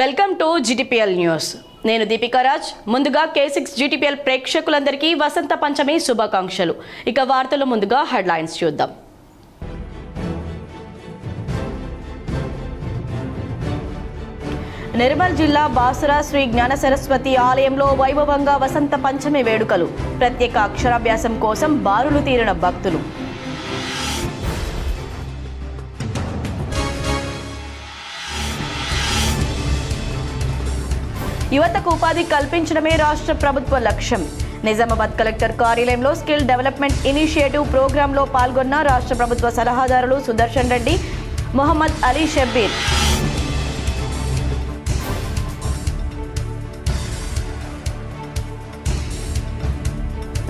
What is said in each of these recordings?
Welcome to GTPL news. నేను దీపికా రాజ్. ముందుగా K6 GTPL ప్రేక్షకులందరికీ వసంత పంచమి శుభాకాంక్షలు. ఇక వార్తలు ముందుగా హెడ్లైన్స్ చూద్దాం. నిర్మల్ జిల్లా బాసుర శ్రీ జ్ఞాన సరస్వతి ఆలయంలో వైభవంగా వసంత పంచమి వేడుకలు. ప్రత్యేక అక్షరాభ్యాసం కోసం బారులు తీరిన భక్తులు. యువతకు ఉపాధి కల్పించడమే రాష్ట్ర ప్రభుత్వ లక్ష్యం. నిజామాబాద్ కలెక్టర్ కార్యాలయంలో స్కిల్ డెవలప్మెంట్ ఇనిషియేటివ్ ప్రోగ్రాంలో పాల్గొన్న రాష్ట్ర ప్రభుత్వ సలహాదారులు సుదర్శన్ రెడ్డి, మొహమ్మద్ అలీ షబ్బీర్.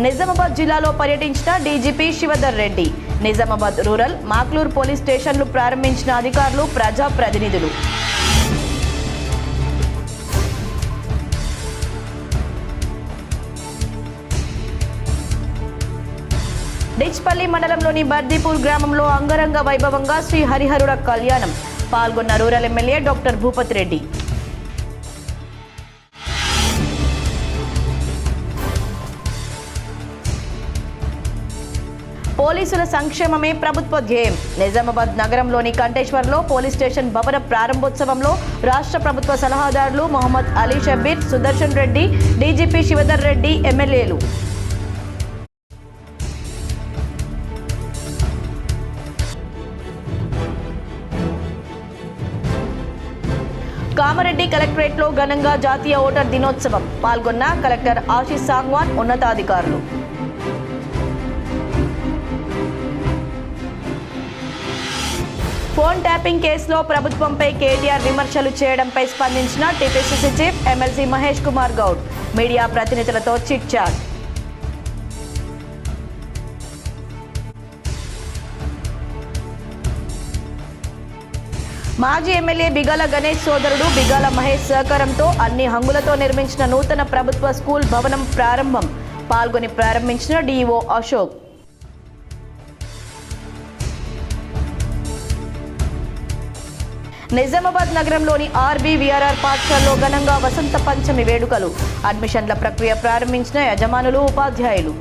నిజామాబాద్ జిల్లాలో పర్యటించిన DGP Shivadhar Reddy. Nizamabad rural, Makloor police స్టేషన్లు ప్రారంభించిన అధికారులు, ప్రజాప్రతినిధులు. డిచ్పల్లి మండలంలోని బర్దీపూర్ గ్రామంలో అంగరంగ వైభవంగా శ్రీ హరిహరుల కళ్యాణం. పాల్గొన్న rural MLA doctor Bhupathi Reddy. పోలీసుల సంక్షేమమే ప్రభుత్వ ధ్యేయం. నిజామాబాద్ నగరంలోని కంటేశ్వర్లో పోలీస్ స్టేషన్ భవన ప్రారంభోత్సవంలో రాష్ట్ర ప్రభుత్వ సలహాదారులు మొహమ్మద్ అలీ షబ్బీర్, సుదర్శన్ రెడ్డి, డీజీపీ శివధర్ రెడ్డి, ఎమ్మెల్యేలు. కామారెడ్డి కలెక్టరేట్లో ఘనంగా జాతీయ ఓటర్ దినోత్సవం. పాల్గొన్న కలెక్టర్ ఆశీష్ సాంగ్వాన్, ఉన్నతాధికారులు. ఫోన్ ట్యాపింగ్ కేసులో ప్రభుత్వంపై కేటీఆర్ విమర్శలు చేయడంపై స్పందించిన TPCC chief MLC Mahesh Kumar Goud. Media ప్రతినిధులతో చిట్ చాట్. మాజీ ఎమ్మెల్యే బిగాల గణేష్ సోదరుడు బిగాల మహేష్ సహకారంతో అన్ని హంగులతో నిర్మించిన నూతన ప్రభుత్వ స్కూల్ భవనం ప్రారంభం. పాల్గొని ప్రారంభించిన డీఈఓ అశోక్. నిజామాబాద్ నగరంలోని ఆర్బీవీఆర్ఆర్ పాఠశాలలో ఘనంగా వసంత పంచమి వేడుకలు. అడ్మిషన్ల ప్రక్రియ ప్రారంభించిన యజమానులు, ఉపాధ్యాయులు.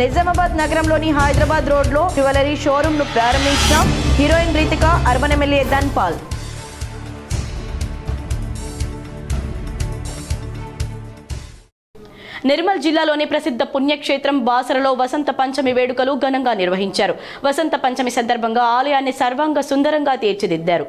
నిజామాబాద్ నగరంలోని హైదరాబాద్ రోడ్లో జ్యువెలరీ షోరూంను ప్రారంభించిన heroine Ritika, urban MLA Dhanpal. Nirmal జిల్లాలోని ప్రసిద్ధ పుణ్యక్షేత్రం బాసరలో వసంత పంచమి వేడుకలు ఘనంగా నిర్వహించారు. వసంత పంచమి సందర్భంగా ఆలయాన్ని సర్వాంగ సుందరంగా తీర్చిదిద్దారు.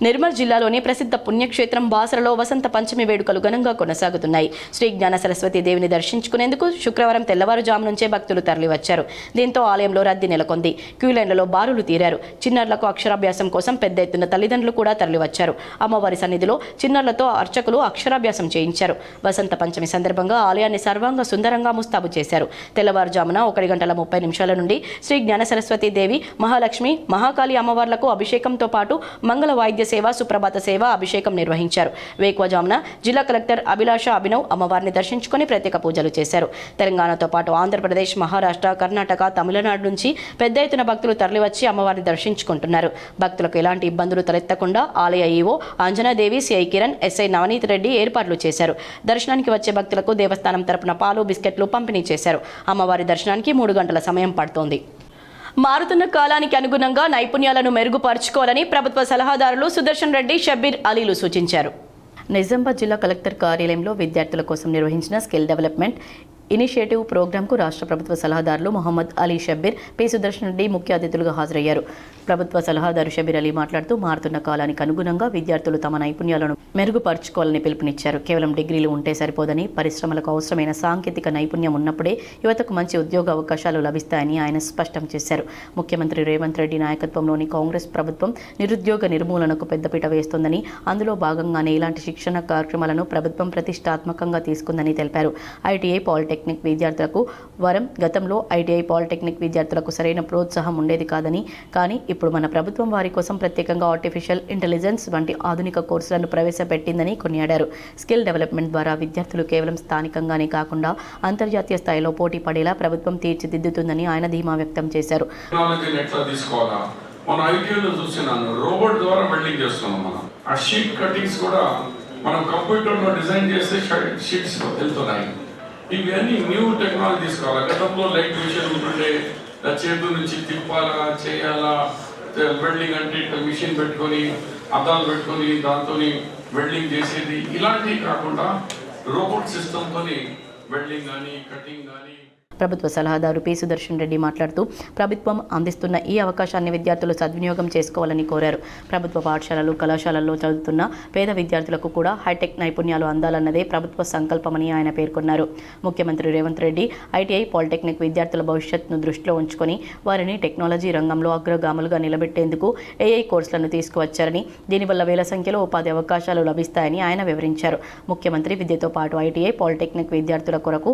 నిర్మల్ జిల్లాలోని ప్రసిద్ధ పుణ్యక్షేత్రం బాసరలో వసంత పంచమి వేడుకలు ఘనంగా కొనసాగుతున్నాయి. శ్రీ జ్ఞాన సరస్వతి దేవిని దర్శించుకునేందుకు శుక్రవారం తెల్లవారుజాము నుంచే భక్తులు తరలివచ్చారు. దీంతో ఆలయంలో రద్దీ నెలకొంది. క్యూలైన్లలో బారులు తీరారు. చిన్నారులకు అక్షరాభ్యాసం కోసం పెద్ద ఎత్తున తల్లిదండ్రులు కూడా తరలివచ్చారు. అమ్మవారి సన్నిధిలో చిన్నారులతో అర్చకులు అక్షరాభ్యాసం చేయించారు. వసంత పంచమి సందర్భంగా ఆలయాన్ని సర్వాంగ సుందరంగా ముస్తాబు చేశారు. తెల్లవారుజామున 1:30 నుండి శ్రీ జ్ఞాన సరస్వతి దేవి, మహాలక్ష్మి, మహాకాళి అమ్మవార్లకు అభిషేకంతో పాటు మంగళ వాయిద్య సేవ, సుప్రభాత సేవ, అభిషేకం నిర్వహించారు. వేకువజామున జిల్లా కలెక్టర్ అభిలాష అభినవ్ అమ్మవారిని దర్శించుకుని ప్రత్యేక పూజలు చేశారు. తెలంగాణతో పాటు ఆంధ్రప్రదేశ్, మహారాష్ట్ర, కర్ణాటక, తమిళనాడు నుంచి పెద్ద ఎత్తున భక్తులు తరలివచ్చి అమ్మవారిని దర్శించుకుంటున్నారు. భక్తులకు ఎలాంటి ఇబ్బందులు తలెత్తకుండా ఆలయ EO Anjanadevi, CI Kiran, SI Navneet Reddy ఏర్పాట్లు చేశారు. దర్శనానికి వచ్చే భక్తులకు దేవస్థానం తరపున పాలు, బిస్కెట్లు పంపిణీ చేశారు. అమ్మవారి దర్శనానికి 3 గంటల సమయం పడుతోంది. మారుతున్న కాలానికి అనుగుణంగా నైపుణ్యాలను మెరుగుపరుచుకోవాలని ప్రభుత్వ సలహాదారులు సుదర్శన్ రెడ్డి, షబ్బీర్ అలీలు సూచించారు. నిజామాబాద్ జిల్లా కలెక్టర్ కార్యాలయంలో విద్యార్థుల కోసం నిర్వహించిన స్కిల్ డెవలప్మెంట్ ఇనిషియేటివ్ ప్రోగ్రాంకు రాష్ట్ర ప్రభుత్వ సలహాదారులు మొహమ్మద్ అలీ షబ్బీర్, పి సుదర్శన్ రెడ్డి ముఖ్య అతిథులుగా హాజరయ్యారు. ప్రభుత్వ సలహాదారు షబ్బీర్ అలీ మాట్లాడుతూ మారుతున్న కాలానికి అనుగుణంగా విద్యార్థులు తమ నైపుణ్యాలను మెరుగుపరుచుకోవాలని పిలుపునిచ్చారు. కేవలం డిగ్రీలు ఉంటే సరిపోదని, పరిశ్రమలకు అవసరమైన సాంకేతిక నైపుణ్యం ఉన్నప్పుడే యువతకు మంచి ఉద్యోగ అవకాశాలు లభిస్తాయని ఆయన స్పష్టం చేశారు. ముఖ్యమంత్రి రేవంత్ రెడ్డి నాయకత్వంలోని కాంగ్రెస్ ప్రభుత్వం నిరుద్యోగ నిర్మూలనకు పెద్దపీట వేస్తోందని, అందులో భాగంగానే ఇలాంటి శిక్షణ కార్యక్రమాలను ప్రభుత్వం ప్రతిష్టాత్మకంగా తీసుకుందని తెలిపారు. ఐటీఐ, పాలిటెక్నిక్ పాలిటెక్నిక్ విద్యార్థులకు వరం. గతంలో ఐటీఐ పాలిటెక్నిక్ విద్యార్థులకు సరైన ప్రోత్సాహం ఉండేది కాదని, కానీ ఇప్పుడు మన ప్రభుత్వం వారి కోసం ప్రత్యేకంగా ఆర్టిఫిషియల్ ఇంటెలిజెన్స్ వంటి ఆధునిక కోర్సులను ప్రవేశపెట్టిందని కొనియాడారు. స్కిల్ డెవలప్మెంట్ ద్వారా విద్యార్థులు కేవలం స్థానికంగానే కాకుండా అంతర్జాతీయ స్థాయిలో పోటీ పడేలా ప్రభుత్వం తీర్చిదిద్దుతుందని ఆయన ధీమా వ్యక్తం చేశారు. మన ఐటీలో చూసినాను, రోబోట్ ద్వారా వెల్డింగ్ చేస్తున్నాం. మనం ఆ షీట్ కటింగ్స్ కూడా మనం కంప్యూటర్లో డిజైన్ చేస్తే షీట్స్ వెళ్తున్నాయి. ఇవన్నీ న్యూ టెక్నాలజీ తీసుకోవాలి. గతంలో లైట్ మిషన్ ఉంటుండే, చేతు నుంచి తిప్పాలా చేయాలా, వెల్డింగ్ అంటే మిషన్ పెట్టుకొని అద్దాలు పెట్టుకొని దాంతో వెల్డింగ్ చేసేది. ఇలాంటివి కాకుండా రోబోట్ సిస్టమ్తో వెల్డింగ్ కానీ కటింగ్ కానీ. ప్రభుత్వ సలహాదారు పి సుదర్శన్ రెడ్డి మాట్లాడుతూ ప్రభుత్వం అందిస్తున్న ఈ అవకాశాన్ని విద్యార్థులు సద్వినియోగం చేసుకోవాలని కోరారు. ప్రభుత్వ పాఠశాలలు, కళాశాలల్లో చదువుతున్న పేద విద్యార్థులకు కూడా హైటెక్ నైపుణ్యాలు అందాలన్నదే ప్రభుత్వ సంకల్పమని ఆయన పేర్కొన్నారు. ముఖ్యమంత్రి రేవంత్ రెడ్డి ఐటీఐ పాలిటెక్నిక్ విద్యార్థుల భవిష్యత్తును దృష్టిలో ఉంచుకొని వారిని టెక్నాలజీ రంగంలో అగ్రగాములుగా నిలబెట్టేందుకు ఏఐ కోర్సులను తీసుకువచ్చారని, దీనివల్ల వేల సంఖ్యలో ఉపాధి అవకాశాలు లభిస్తాయని ఆయన వివరించారు. ముఖ్యమంత్రి విద్యతో పాటు ఐటీఐ పాలిటెక్నిక్ విద్యార్థుల కొరకు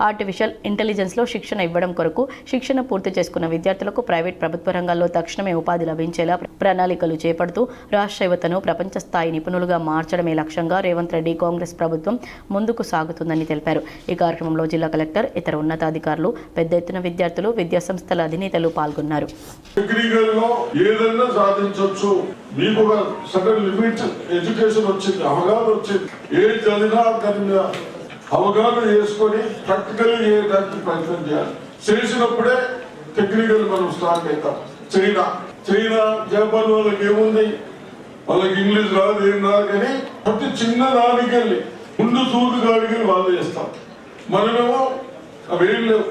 ఆర్టిఫిషియల్ ఇంటెలిజెన్స్లో శిక్షణ ఇవ్వడం కొరకు శిక్షణ పూర్తి చేసుకున్న విద్యార్థులకు ప్రైవేట్, ప్రభుత్వ రంగాల్లో తక్షణమే ఉపాధి లభించేలా ప్రణాళికలు చేపడుతూ రాష్ట్ర యువతను ప్రపంచ స్థాయి నిపుణులుగా మార్చడమే లక్ష్యంగా రేవంత్ రెడ్డి కాంగ్రెస్ ప్రభుత్వం ముందుకు సాగుతుందని తెలిపారు. ఈ కార్యక్రమంలో జిల్లా కలెక్టర్, ఇతర ఉన్నతాధికారులు, పెద్ద ఎత్తున విద్యార్థులు, విద్యాసంస్థల అధినేతలు పాల్గొన్నారు. అవగాహన చేసుకొని ప్రాక్టికల్ చేయడానికి ప్రయత్నం చేయాలి. చేసినప్పుడే టెక్నికల్ మనం స్టార్ట్ అవుతాం. చైనా జపాన్ వాళ్ళకి ఏముంది, వాళ్ళకి ఇంగ్లీష్ రాదు, ఏం రాదు, కానీ ప్రతి చిన్న దానికి వెళ్ళి ముందు సూర్యుడు కాడికి వెళ్ళి వాళ్ళు చేస్తాం. మనమేమో అవేం లేవు,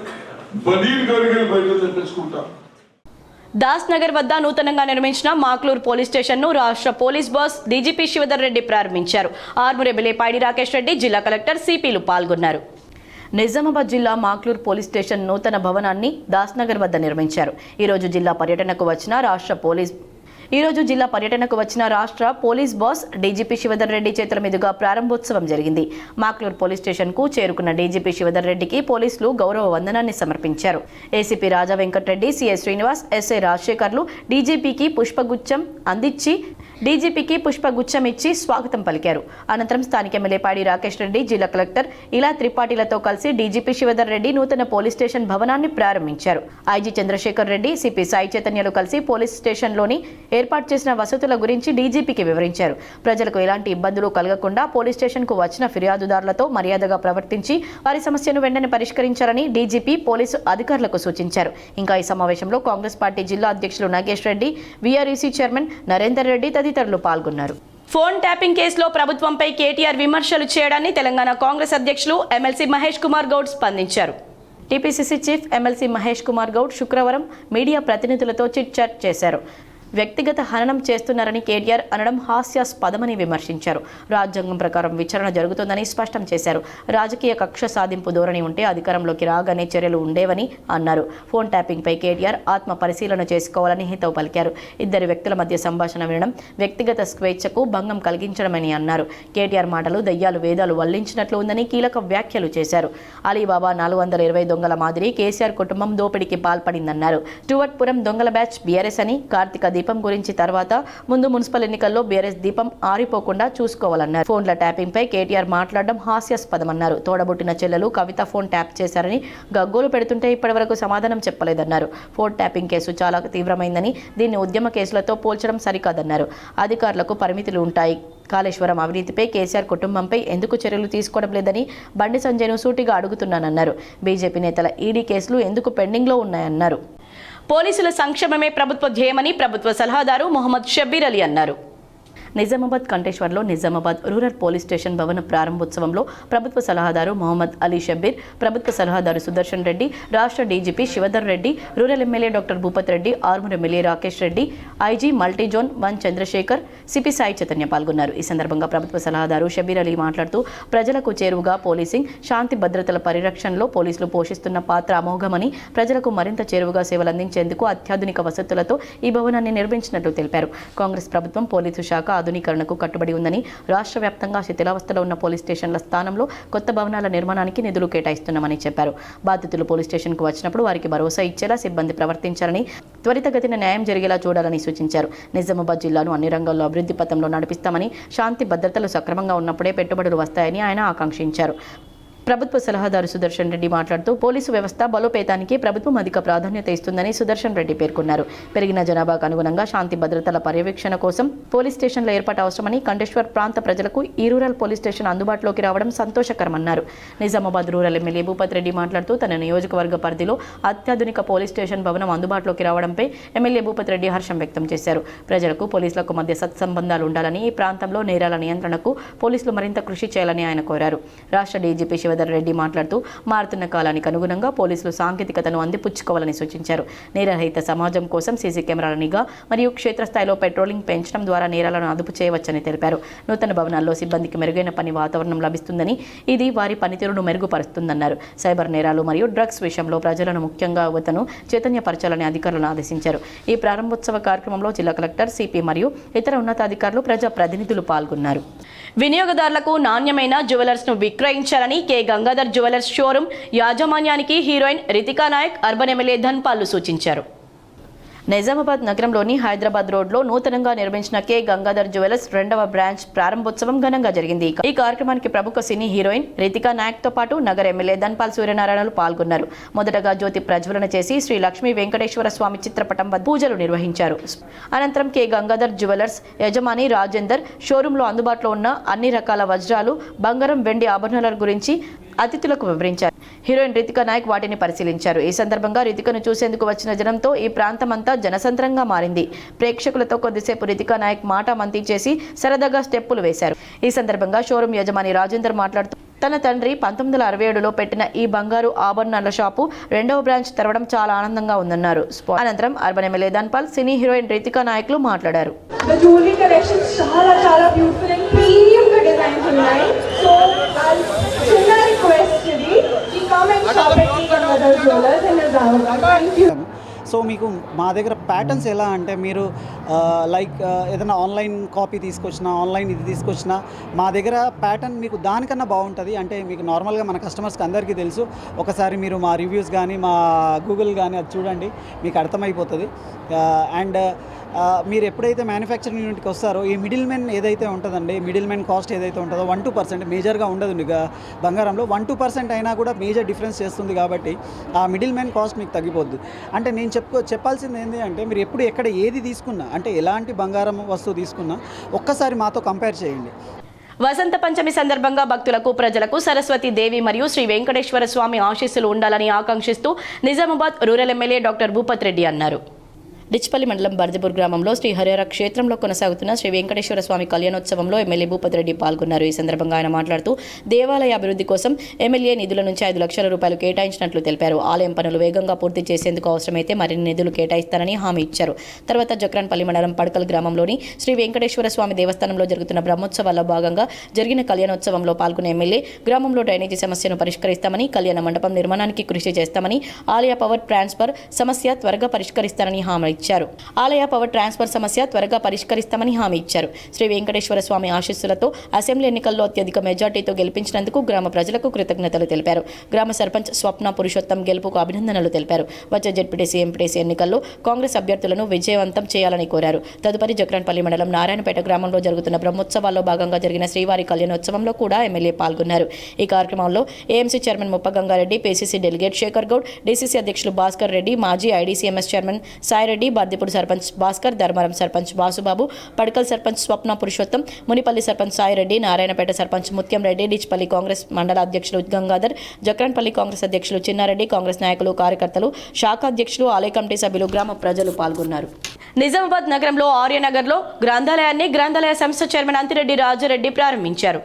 బనీన్ కాడికి వెళ్ళి బయట తెప్పించుకుంటాం. దాస్ నగర్ వద్ద నూతనంగా నిర్మించిన మాక్లూర్ పోలీస్ స్టేషన్ను రాష్ట్ర police boss DGP Shivadhar Reddy ప్రారంభించారు. ఆర్మూర్ ఎమ్మెల్యే పైడి రాకేష్ రెడ్డి, జిల్లా కలెక్టర్ సిపిలు పాల్గొన్నారు. నిజామాబాద్ జిల్లా మాక్లూర్ పోలీస్ స్టేషన్ నూతన భవనాన్ని దాస్ నగర్ వద్ద నిర్మించారు. ఈరోజు జిల్లా పర్యటనకు వచ్చిన రాష్ట్ర police boss DGP Shivadhar Reddy చేతుల మీదుగా ప్రారంభోత్సవం జరిగింది. మాక్లూర్ పోలీస్ స్టేషన్ కు చేరుకున్న డీజీపీ శివధర్ రెడ్డికి పోలీసులు గౌరవ వందనాన్ని సమర్పించారు. ఏసీపీ రాజా వెంకటరెడ్డి, సిఐ శ్రీనివాస్, ఎస్ఐ రాజశేఖర్లు డీజీపీకి పుష్పగుచ్చం ఇచ్చి స్వాగతం పలికారు. అనంతరం స్థానిక ఎమ్మెల్యే పాడి రాకేష్ రెడ్డి, జిల్లా కలెక్టర్ ఇలా త్రిపాఠిలతో కలిసి డీజీపీ శివధర్ రెడ్డి నూతన పోలీస్ స్టేషన్ భవనాన్ని ప్రారంభించారు. ఐజీ చంద్రశేఖర్ రెడ్డి, సిపి సాయి చైతన్యలు కలిసి పోలీస్ స్టేషన్లోని ఏర్పాటు చేసిన వసతుల గురించి డీజీపీకి వివరించారు. ప్రజలకు ఎలాంటి ఇబ్బందులు కలగకుండా పోలీస్ స్టేషన్కు వచ్చిన ఫిర్యాదుదారులతో మర్యాదగా ప్రవర్తించి వారి సమస్యను వెంటనే పరిష్కరించాలని డీజీపీ పోలీసు అధికారులకు సూచించారు. ఇంకా ఈ సమావేశంలో కాంగ్రెస్ పార్టీ జిల్లా అధ్యక్షులు నాగేష్ రెడ్డి, వీఆర్ఈసీ చైర్మన్ నరేందర్ రెడ్డి తదితరులు పాల్గొన్నారు. ఫోన్ ట్యాపింగ్ కేసులో ప్రభుత్వంపై కేటీఆర్ విమర్శలు చేయడాన్ని తెలంగాణ కాంగ్రెస్ అధ్యక్షులు ఎమ్మెల్సీ మహేష్ కుమార్ గౌడ్ స్పందించారు. TPCC chief MLC Mahesh Kumar Goud శుక్రవారం మీడియా ప్రతినిధులతో చిట్ చాట్ చేశారు. వ్యక్తిగత హననం చేస్తున్నారని కేటీఆర్ అనడం హాస్యాస్పదమని విమర్శించారు. రాజ్యాంగం ప్రకారం విచారణ జరుగుతుందని స్పష్టం చేశారు. రాజకీయ కక్ష సాధింపు ధోరణి ఉంటే అధికారంలోకి రాగానే చర్యలు ఉండేవని అన్నారు. ఫోన్ ట్యాపింగ్పై కేటీఆర్ ఆత్మ పరిశీలన చేసుకోవాలని హితవు పలికారు. ఇద్దరు వ్యక్తుల మధ్య సంభాషణ వినడం వ్యక్తిగత స్వేచ్ఛకు భంగం కలిగించడమని అన్నారు. కేటీఆర్ మాటలు దయ్యాలు వేదాలు వల్లించినట్లు ఉందని కీలక వ్యాఖ్యలు చేశారు. అలీబాబా 420 దొంగల మాదిరి కేసీఆర్ కుటుంబం దోపిడీకి పాల్పడిందన్నారు. స్టూవర్ట్పురం దొంగల బ్యాచ్ బీఆర్ఎస్ అని, కార్తీక దీపం గురించి తర్వాత ముందు మున్సిపల్ ఎన్నికల్లో బీఆర్ఎస్ దీపం ఆరిపోకుండా చూసుకోవాలన్నారు. ఫోన్ల ట్యాపింగ్ పై కేటీఆర్ మాట్లాడడం హాస్యాస్పదమన్నారు. తోడబుట్టిన చెల్లెలు కవిత ఫోన్ ట్యాప్ చేశారని గగ్గోలు పెడుతుంటే ఇప్పటివరకు సమాధానం చెప్పలేదన్నారు. ఫోన్ ట్యాపింగ్ కేసు చాలా తీవ్రమైందని, దీన్ని ఉద్యమ కేసులతో పోల్చడం సరికాదన్నారు. అధికారులకు పరిమితులు ఉంటాయి. కాళేశ్వరం అవినీతిపై కేసీఆర్ కుటుంబంపై ఎందుకు చర్యలు తీసుకోవడం లేదని బండి సంజయ్ను సూటిగా అడుగుతున్నానన్నారు. బీజేపీ నేతల ఈడీ కేసులు ఎందుకు పెండింగ్లో ఉన్నాయన్నారు. పోలీసుల సంక్షేమమే ప్రభుత్వ ధ్యేయమని ప్రభుత్వ సలహాదారు మొహమ్మద్ షబ్బీర్ అలీ అన్నారు. నిజామాబాద్ కంటేశ్వర్లో నిజామాబాద్ రూరల్ పోలీస్ స్టేషన్ భవన ప్రారంభోత్సవంలో ప్రభుత్వ సలహాదారు మొహమ్మద్ అలీ షబ్బీర్, ప్రభుత్వ సలహాదారు సుదర్శన్ రెడ్డి, రాష్ట్ర DGP Shivadhar Reddy, rural MLA doctor Bhupath Reddy, Armoor MLA Rakesh Reddy, IG multi zone 1 Chandrashekar, CP Sai Chaitanya పాల్గొన్నారు. ఈ సందర్భంగా ప్రభుత్వ సలహాదారు షబ్బీర్ అలీ మాట్లాడుతూ ప్రజలకు చేరువుగా పోలీసింగ్, శాంతి భద్రతల పరిరక్షణలో పోలీసులు పోషిస్తున్న పాత్ర అమోఘమని, ప్రజలకు మరింత చేరువుగా సేవలందించేందుకు అత్యాధునిక వసతులతో ఈ భవనాన్ని నిర్మించినట్లు తెలిపారు. కాంగ్రెస్ ప్రభుత్వం పోలీసు శాఖ ఆధునీకరణకు కట్టుబడి ఉందని, రాష్ట్ర వ్యాప్తంగా శిథిలావస్థలో ఉన్న పోలీస్ స్టేషన్ల స్థానంలో కొత్త భవనాల నిర్మాణానికి నిధులు కేటాయిస్తున్నామని చెప్పారు. బాధితులు పోలీస్ స్టేషన్కు వచ్చినప్పుడు వారికి భరోసా ఇచ్చేలా సిబ్బంది ప్రవర్తించాలని, త్వరితగతిన న్యాయం జరిగేలా చూడాలని సూచించారు. నిజామాబాద్ జిల్లాను అన్ని రంగాల్లో అభివృద్ధి పథంలో నడిపిస్తామని, శాంతి భద్రతలు సక్రమంగా ఉన్నప్పుడే పెట్టుబడులు వస్తాయని ఆయన ఆకాంక్షించారు. ప్రభుత్వ సలహాదారు సుదర్శన్ రెడ్డి మాట్లాడుతూ పోలీసు వ్యవస్థ బలోపేతానికి ప్రభుత్వం అధిక ప్రాధాన్యత ఇస్తుందని సుదర్శన్ రెడ్డి పేర్కొన్నారు. పెరిగిన జనాభాకు అనుగుణంగా శాంతి భద్రతల పర్యవేక్షణ కోసం పోలీస్ స్టేషన్ల ఏర్పాటు అవసరమని, కంటేశ్వర్ ప్రాంత ప్రజలకు ఈ రూరల్ పోలీస్ స్టేషన్ అందుబాటులోకి రావడం సంతోషకరమన్నారు. నిజామాబాద్ రూరల్ ఎమ్మెల్యే భూపత్ రెడ్డి మాట్లాడుతూ తన నియోజకవర్గ పరిధిలో అత్యాధునిక పోలీస్ స్టేషన్ భవనం అందుబాటులోకి రావడంపై ఎమ్మెల్యే భూపత్ రెడ్డి హర్షం వ్యక్తం చేశారు. ప్రజలకు పోలీసులకు మధ్య సత్సంబంధాలు ఉండాలని, ఈ ప్రాంతంలో నేరాల నియంత్రణకు పోలీసులు మరింత కృషి చేయాలని ఆయన కోరారు. రాష్ట్ర డీజీపీ రెడ్డి మాట్లాడుతూ మారుతున్న కాలానికి అనుగుణంగా పోలీసులు సాంకేతికతను అందిపుచ్చుకోవాలని సూచించారు. నేరరహిత సమాజం కోసం సీసీ కెమెరాల నిఘా మరియు క్షేత్రస్థాయిలో పెట్రోలింగ్ పెంచడం ద్వారా నేరాలను అదుపు చేయవచ్చని తెలిపారు. నూతన భవనాల్లో సిబ్బందికి మెరుగైన పని వాతావరణం లభిస్తుందని, ఇది వారి పనితీరును మెరుగుపరుస్తుందన్నారు. సైబర్ నేరాలు మరియు డ్రగ్స్ విషయంలో ప్రజలను, ముఖ్యంగా యువతను చైతన్యపరచాలని అధికారులను ఆదేశించారు. ఈ ప్రారంభోత్సవ కార్యక్రమంలో జిల్లా కలెక్టర్, సిపి మరియు ఇతర ఉన్నతాధికారులు, ప్రజా ప్రతినిధులు పాల్గొన్నారు. వినియోగదారులకు నాణ్యమైన జ్యువెలర్స్ ను విక్రయించాలని కె గంగాధర్ జ్యువెలర్స్ షోరూం యాజమాన్యానికి heroine Ritika Nayak, urban MLA Dhanpal సూచించారు. నిజామాబాద్ నగరంలోని హైదరాబాద్ రోడ్లో నూతనంగా నిర్మించిన కె గంగాధర్ జ్యువెలర్స్ 2వ బ్రాంచ్ ప్రారంభోత్సవం ఘనంగా జరిగింది. ఈ కార్యక్రమానికి ప్రముఖ సినీ హీరోయిన్ రితికా నాయక్తో పాటు నగర ఎమ్మెల్యే ధన్పాల్ సూర్యనారాయణలు పాల్గొన్నారు. మొదటగా జ్యోతి ప్రజ్వలన చేసి శ్రీ లక్ష్మీ వెంకటేశ్వర స్వామి చిత్రపటం వద్ద పూజలు నిర్వహించారు. అనంతరం కె గంగాధర్ జ్యువెలర్స్ యజమాని రాజేందర్ షోరూంలో అందుబాటులో ఉన్న అన్ని రకాల వజ్రాలు, బంగారం, వెండి ఆభరణాల గురించి అతిథులకు వివరించారు. హీరోయిన్ రితికా నాయక్ వాటిని పరిశీలించారు. ఈ సందర్భంగా రితికను చూసేందుకు వచ్చిన జనంతో ఈ ప్రాంతమంతా జనసంద్రంగా మారింది. ప్రేక్షకులతో కొద్దిసేపు రితికా నాయక్ మాట మంతి చేసి సరదాగా స్టెప్పులు వేశారు. ఈ సందర్భంగా షోరూం యజమాని రాజేందర్ మాట్లాడుతూ తన తండ్రి 1967లో పెట్టిన ఈ బంగారు ఆభరణాల షాపు 2వ బ్రాంచ్ తెరవడం చాలా ఆనందంగా ఉందన్నారు. అనంతరం అర్బన్ ఎమ్మెల్యే ధన్పాల్, సినీ హీరోయిన్ రితికా నాయక్లు మాట్లాడారు. సో మీకు మా దగ్గర ప్యాటర్న్స్ ఎలా అంటే మీరు లైక్ ఏదైనా ఆన్లైన్ కాపీ తీసుకొచ్చినా, ఆన్లైన్ ఇది తీసుకొచ్చినా మా దగ్గర ప్యాటర్న్ మీకు దానికన్నా బాగుంటుంది. అంటే మీకు నార్మల్గా మన కస్టమర్స్కి అందరికీ తెలుసు. ఒకసారి మీరు మా రివ్యూస్ కానీ, మా గూగుల్ కానీ అది చూడండి, మీకు అర్థమైపోతుంది. అండ్ మీరు ఎప్పుడైతే మ్యానుఫ్యాక్చరింగ్ యూనిట్కి వస్తారో ఈ మిడిల్ మెన్ ఏదైతే ఉంటుందండి, మిడిల్ మెన్ కాస్ట్ ఏదైతే ఉంటుందో 1-2% మేజర్గా ఉండదు. బంగారంలో 1-2% అయినా కూడా మేజర్ డిఫరెన్స్ చేస్తుంది. కాబట్టి ఆ మిడిల్ మెన్ కాస్ట్ మీకు తగ్గిపోద్ది. అంటే నేను చెప్పాల్సింది ఏంటి అంటే మీరు ఎప్పుడు ఎక్కడ ఏది తీసుకున్నా, అంటే ఎలాంటి బంగారం వస్తువు తీసుకున్నా ఒక్కసారి మాతో కంపేర్ చేయండి. వసంత పంచమి సందర్భంగా భక్తులకు, ప్రజలకు సరస్వతి దేవి మరియు శ్రీ వెంకటేశ్వర స్వామి ఆశీస్సులు ఉండాలని ఆకాంక్షిస్తూ Nizamabad rural MLA doctor Bhupath Reddy అన్నారు. డిచ్పల్లి మండలం బర్దిపూర్ గ్రామంలో శ్రీ హరిహర క్షేత్రంలో కొనసాగుతున్న శ్రీ వెంకటేశ్వర స్వామి కళ్యాణోత్సవంలో ఎమ్మెల్యే భూపత్ రెడ్డి పాల్గొన్నారు. ఈ సందర్భంగా ఆయన మాట్లాడుతూ దేవాలయ అభివృద్ధి కోసం ఎమ్మెల్యే నిధుల నుంచి 5 లక్షల రూపాయలు కేటాయించినట్లు తెలిపారు. ఆలయం పనులు వేగంగా పూర్తి చేసేందుకు అవసరమైతే మరిన్ని నిధులు కేటాయిస్తారని హామీ ఇచ్చారు. తర్వాత జక్రాన్పల్లి మండలం పడకల్ గ్రామంలోని శ్రీ వెంకటేశ్వర స్వామి దేవస్థానంలో జరుగుతున్న బ్రహ్మోత్సవాల్లో భాగంగా జరిగిన కళ్యాణోత్సవంలో పాల్గొన్న ఎమ్మెల్యే గ్రామంలో డ్రైనేజీ సమస్యను పరిష్కరిస్తామని, కళ్యాణ మండపం నిర్మాణానికి కృషి చేస్తామని, ఆలయ పవర్ ట్రాన్స్ఫర్ సమస్య త్వరగా పరిష్కరిస్తారని హామీ ఇచ్చారు. శ్రీ వెంకటేశ్వర స్వామి ఆశీస్సులతో అసెంబ్లీ ఎన్నికల్లో అత్యధిక మెజార్టీతో గెలిపించినందుకు గ్రామ ప్రజలకు కృతజ్ఞతలు తెలిపారు. గ్రామ సర్పంచ్ స్వప్న పురుషోత్తం గెలుపుకు అభినందనలు తెలిపారు. వచ్చే జెడ్పీటీసీ, ఎంపీటీసీ ఎన్నికల్లో కాంగ్రెస్ అభ్యర్థులను విజయవంతం చేయాలని కోరారు. తదుపరి జక్రాన్పల్లి మండలం నారాయణపేట గ్రామంలో జరుగుతున్న బ్రహ్మోత్సవాల్లో భాగంగా జరిగిన శ్రీవారి కళ్యాణోత్సవంలో కూడా ఎమ్మెల్యే పాల్గొన్నారు. ఈ కార్యక్రమంలో AMC chairman Muppa Gangareddy, PCC delegate Shekar Goud, DCC అధ్యక్షులు భాస్కర్ రెడ్డి, మాజీ ఐడీసీఎంఎస్ చైర్మన్ సాయిరెడ్డి, బర్దిపూడి సర్పంచ్ భాస్కర్, ధర్మవరం సర్పంచ్ బాసుబాబు, పడకల్ సర్పంచ్ స్వప్న పురుషోత్తం, మునిపల్లి సర్పంచ్ సాయిరెడ్డి, నారాయణపేట సర్పంచ్ ముత్యం రెడ్డి, డిచ్పల్లి కాంగ్రెస్ మండల అధ్యక్షులు గంగాధర్, జక్రాన్పల్లి కాంగ్రెస్ అధ్యక్షులు చిన్నారెడ్డి, కాంగ్రెస్ నాయకులు, కార్యకర్తలు, శాఖ అధ్యక్షులు, ఆలయ కమిటీ సభ్యులు, గ్రామ ప్రజలు పాల్గొన్నారు. నిజామాబాద్ నగరంలో ఆర్యనగర్లో గ్రంథాలయాన్ని గ్రంథాలయ సంస్థ చైర్మన్ అంతిరెడ్డి రాజారెడ్డి ప్రారంభించారు.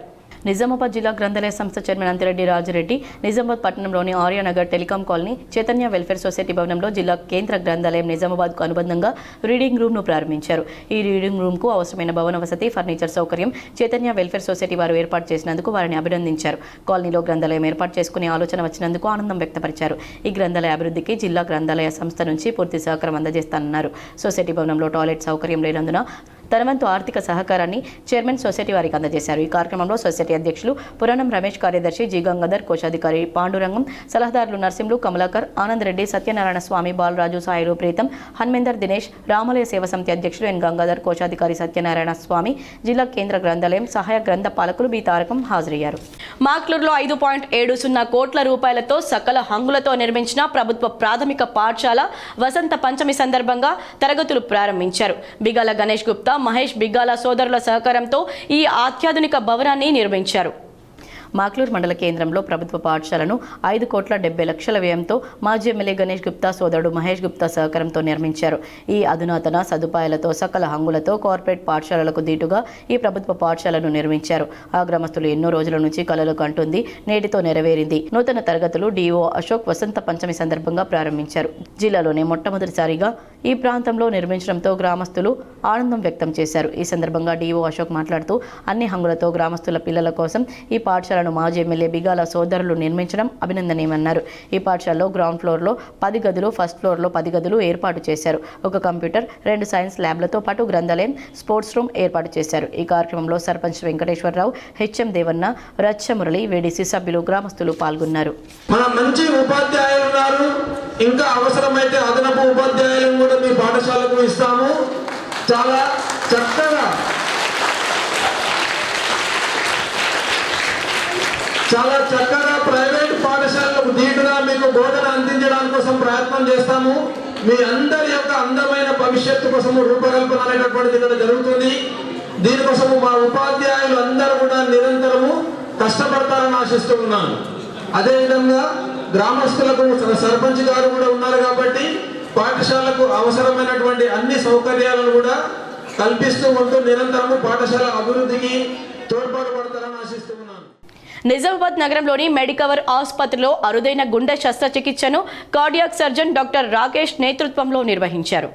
నిజామాబాద్ జిల్లా గ్రంథాలయ సంస్థ చైర్మన్ అంతిరెడ్డి రాజారెడ్డి నిజామాబాద్ పట్టణంలోని Aryanagar telecom colony Chaitanya welfare society భవనంలో జిల్లా కేంద్ర గ్రంథాలయం నిజామాబాద్కు అనుబంధంగా రీడింగ్ రూమ్ను ప్రారంభించారు. ఈ రీడింగ్ రూమ్కు అవసరమైన భవన వసతి, ఫర్నిచర్ సౌకర్యం చైతన్య వెల్ఫేర్ సొసైటీ వారు ఏర్పాటు చేసినందుకు వారిని అభినందించారు. కాలనీలో గ్రంథాలయం ఏర్పాటు చేసుకునే ఆలోచన వచ్చినందుకు ఆనందం వ్యక్తపరిచారు. ఈ గ్రంథాలయ అభివృద్ధికి జిల్లా గ్రంథాలయ సంస్థ నుంచి పూర్తి సహకారం అందజేస్తానన్నారు. సొసైటీ భవనంలో టాయిలెట్ సౌకర్యం లేనందున తన వంతు ఆర్థిక సహకారాన్ని చైర్మన్ సొసైటీ వారికి అందజేశారు. ఈ కార్యక్రమంలో సొసైటీ అధ్యక్షులు పురాణం రమేష్, కార్యదర్శి జి గంగాధర్, కోశాధికారి పాండురంగం, సలహాదారులు నరసింహులు, కమలాకర్, ఆనంద్ రెడ్డి, సత్యనారాయణ స్వామి, బాలరాజు, సాయిలు, ప్రీతం, హన్మేందర్, దినేష్, రామాలయ సేవ సమితి అధ్యక్షులు ఎన్ గంగాధర్, కోశాధికారి సత్యనారాయణ స్వామి, జిల్లా కేంద్ర గ్రంథాలయం సహాయ గ్రంథ పాలకులు బి తారకం హాజరయ్యారు. మాక్లూరులో 5.70 కోట్ల రూపాయలతో సకల హంగులతో నిర్మించిన ప్రభుత్వ ప్రాథమిక పాఠశాల వసంత పంచమి సందర్భంగా తరగతులు ప్రారంభించారు. బిగాల గణేష్ గుప్తా, మహేష్ బిగాల సోదరుల సహకారంతో ఈ అత్యాధునిక భవనాన్ని నిర్మించారు. మాక్లూరు మండల కేంద్రంలో ప్రభుత్వ పాఠశాలను 5,70,00,000 వ్యయంతో మాజీ ఎమ్మెల్యే గణేష్ గుప్తా సోదరుడు మహేష్ గుప్తా సహకారంతో నిర్మించారు. ఈ అధునాతన సదుపాయాలతో సకల హంగులతో కార్పొరేట్ పాఠశాలలకు దీటుగా ఈ ప్రభుత్వ పాఠశాలను నిర్మించారు. ఆ గ్రామస్తులు ఎన్నో రోజుల నుంచి కలలు కంటుంది, నేటితో నెరవేరింది. నూతన తరగతులు డిఓ అశోక్ వసంత పంచమి సందర్భంగా ప్రారంభించారు. జిల్లాలోనే మొట్టమొదటిసారిగా ఈ ప్రాంతంలో నిర్మించడంతో గ్రామస్తులు ఆనందం వ్యక్తం చేశారు. ఈ సందర్భంగా డిఓ అశోక్ మాట్లాడుతూ అన్ని హంగులతో గ్రామస్తుల పిల్లల కోసం ఈ పాఠశాలను మాజీ ఎమ్మెల్యే బిగాల సోదరులు నిర్మించడం అభినందనీయమన్నారు. ఈ పాఠశాలలో గ్రౌండ్ ఫ్లోర్లో 10 గదులు, ఫస్ట్ ఫ్లోర్లో 10 గదులు ఏర్పాటు చేశారు. ఒక కంప్యూటర్, 2 సైన్స్ ల్యాబ్లతో పాటు గ్రంథాలయం, స్పోర్ట్స్ రూమ్ ఏర్పాటు చేశారు. ఈ కార్యక్రమంలో సర్పంచ్ వెంకటేశ్వరరావు, హెచ్ఎం దేవన్న, రచ్చమురళి, వేడిసి సభ్యులు, గ్రామస్తులు పాల్గొన్నారు. మన మంచి ఉపాధ్యాయులు ఉన్నారు, ఇంకా అవసరమైతే అదనపు ఉపాధ్యాయులను కూడా మీ పాఠశాలకు ఇస్తాము. చాలా చక్కగా ప్రైవేట్ పాఠశాలకు దీటుగా మీకు బోధన అందించడానికి కోసం ప్రయత్నం చేస్తాము. మీ అందరి యొక్క అందమైన భవిష్యత్తు కోసము రూపకల్పన అనేటటువంటిది ఇక్కడ జరుగుతుంది. దీనికోసము మా ఉపాధ్యాయులు అందరూ కూడా నిరంతరము కష్టపడతారని ఆశిస్తూ ఉన్నాను. అదేవిధంగా గ్రామస్తులకు సర్పంచ్ గారు కూడా ఉన్నారు కాబట్టి పాఠశాలకు అవసరమైనటువంటి అన్ని సౌకర్యాలను కూడా కల్పిస్తూ ఉంటూ నిరంతరము పాఠశాల అభివృద్ధికి తోడ్పాటు పడతారని ఆశిస్తూ ఉన్నాను. నిజామాబాద్ నగరంలోని మెడికవర్ ఆసుపత్రిలో అరుదైన గుండె శస్త్రచికిత్సను కార్డియాక్ సర్జన్ డాక్టర్ రాకేష్ నేతృత్వంలో నిర్వహించారు.